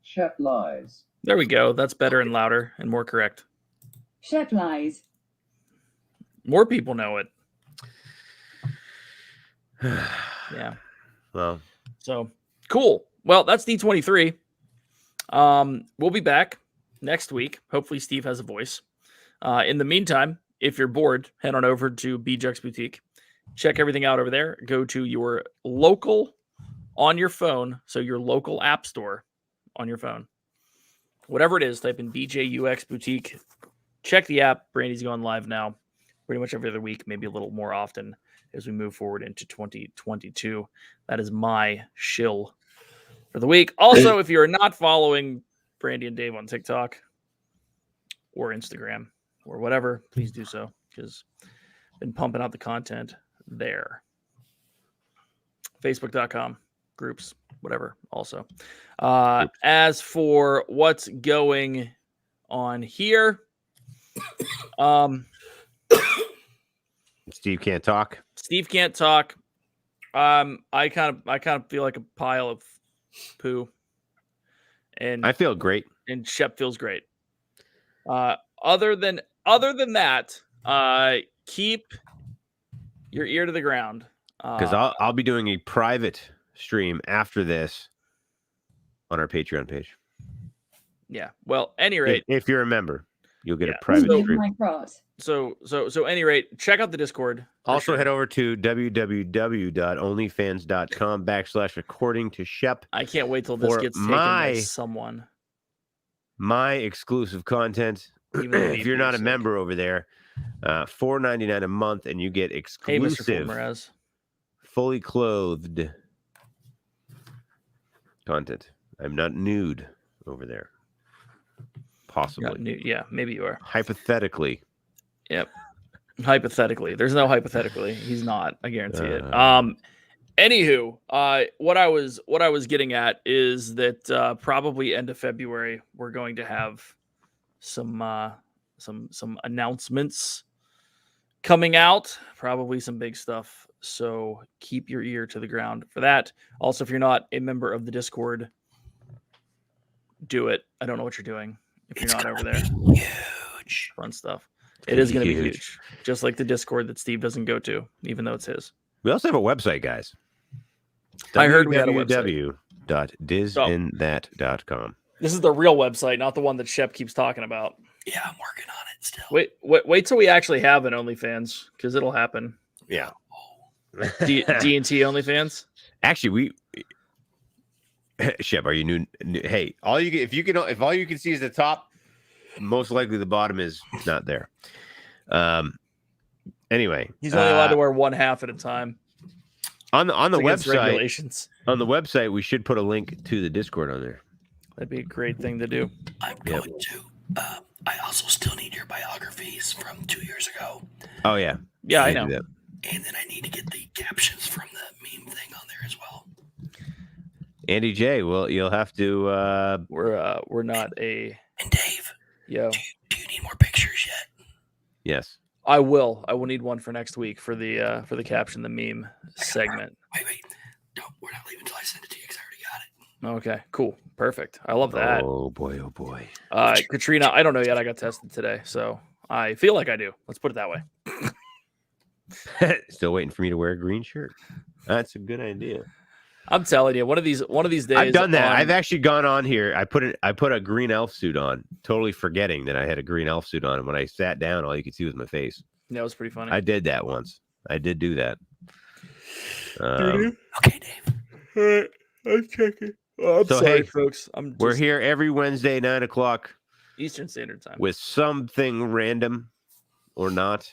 Shep lies. There we go. That's better and louder and more correct. Shep lies. More people know it. Yeah. Well, so cool. Well, that's D23. We'll be back next week. Hopefully Steve has a voice. In the meantime, if you're bored, head on over to BJux Boutique. Check everything out over there. Go to your local on your phone. So your local app store on your phone. Whatever it is, type in BJUX Boutique. Check the app. Brandy's going live now. Pretty much every other week, maybe a little more often as we move forward into 2022. That is my shill for the week. Also, if you're not following Brandy and Dave on TikTok or Instagram or whatever, please do so because I've been pumping out the content there. Facebook.com, groups, whatever, also. As for what's going on here, Steve can't talk. Steve can't talk. I kind of feel like a pile of poo. And I feel great. And Shep feels great. Other than that, keep your ear to the ground. Because I'll be doing a private stream after this on our Patreon page. Yeah. Well, any rate, if you're a member, you'll get Yeah. a private Leave stream. my cross. So any rate, check out the Discord. for Also, sure. head over to www.onlyfans.com/according to Shep. I can't wait till this for gets taken by someone. My exclusive content. Even though If you're not a sick. member over there, $4.99 a month, and you get Hey, Mr. exclusive, Fulmeraz. fully clothed content. I'm not nude over there. Possibly. Yeah, maybe you are. Hypothetically. Yep. Hypothetically. There's no hypothetically. He's not. I guarantee it. Anywho, what I was getting at is that probably end of February we're going to have some announcements coming out, probably some big stuff. So keep your ear to the ground for that. Also, if you're not a member of the Discord, do it. I don't know what you're doing if you're not over there. Huge. Fun stuff. It is going to be huge, just like the Discord that Steve doesn't go to, even though it's his. We also have a website, guys. I heard we had a website. www.dizinthat.com. This is the real website, not the one that Shep keeps talking about. Yeah, I'm working on it still. Wait till we actually have an OnlyFans, because it'll happen. Yeah. D&T OnlyFans. Actually, Shep, are you new? Hey, all you can see is the top, most likely the bottom is not there. Anyway, He's only allowed to wear one half at a time. On the website, regulations. On the website, we should put a link to the Discord on there. That'd be a great thing to do. I'm going to. I also still need your biographies from 2 years ago. Oh yeah, yeah, I know. And then I need to get the captions from the meme thing on there as well. Andy J, well, you'll have to. We're not a. And Dave, yo, do you need more pictures yet? Yes, I will. I will need one for next week for the caption, the meme segment. Wait. We're not leaving until I send it to you because I already got it. Okay, cool, perfect. I love that. Oh boy. Katrina, I don't know yet. I got tested today, so I feel like I do. Let's put it that way. Still waiting for me to wear a green shirt. That's a good idea. I'm telling you, one of these days. I've done that. I've actually gone on here. I put a green elf suit on, totally forgetting that I had a green elf suit on. And when I sat down, all you could see was my face. That was pretty funny. I did that once. I did do that. Okay, Dave. All right, I'm checking. Oh, I'm sorry, hey, folks. We're here every Wednesday, 9:00 Eastern Standard Time with something random or not,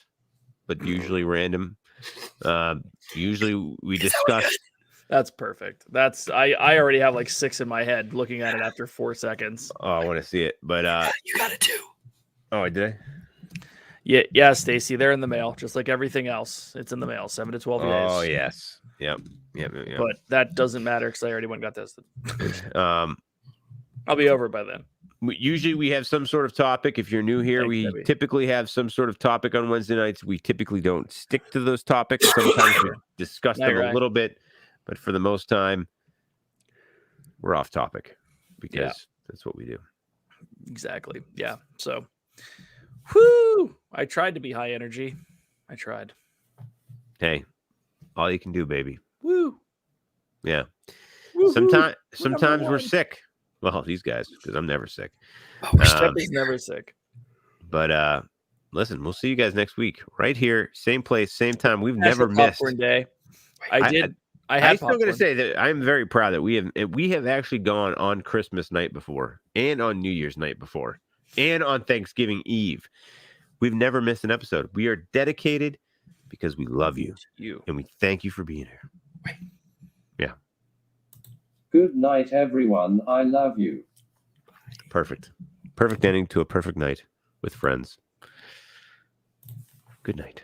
but usually random. Usually we discuss. That's perfect. I already have like 6 in my head looking at it after 4 seconds. Oh, I want to see it, but you got it too. Oh, I did. Yeah, Stacy, they're in the mail, just like everything else. It's in the mail, 7 to 12 days. Oh yes, yep. But that doesn't matter because I already went and got tested. I'll be over by then. Usually we have some sort of topic. If you're new here, we typically have some sort of topic on Wednesday nights. We typically don't stick to those topics. Sometimes we discuss them a little bit, but for the most time, we're off topic because that's what we do. Exactly. Yeah. So, whoo! I tried to be high energy. I tried. Hey, all you can do, baby. Woo! Yeah. Woo-hoo. Sometimes we're sick. Well, these guys, because I'm never sick. Shep is never sick. But listen, we'll see you guys next week, right here, same place, same time. We've never missed. Day. I'm still going to say that I'm very proud that we have actually gone on Christmas night before, and on New Year's night before, and on Thanksgiving Eve. We've never missed an episode. We are dedicated because we love you, and we thank you for being here. Yeah. Good night, everyone. I love you. Perfect. Perfect ending to a perfect night with friends. Good night.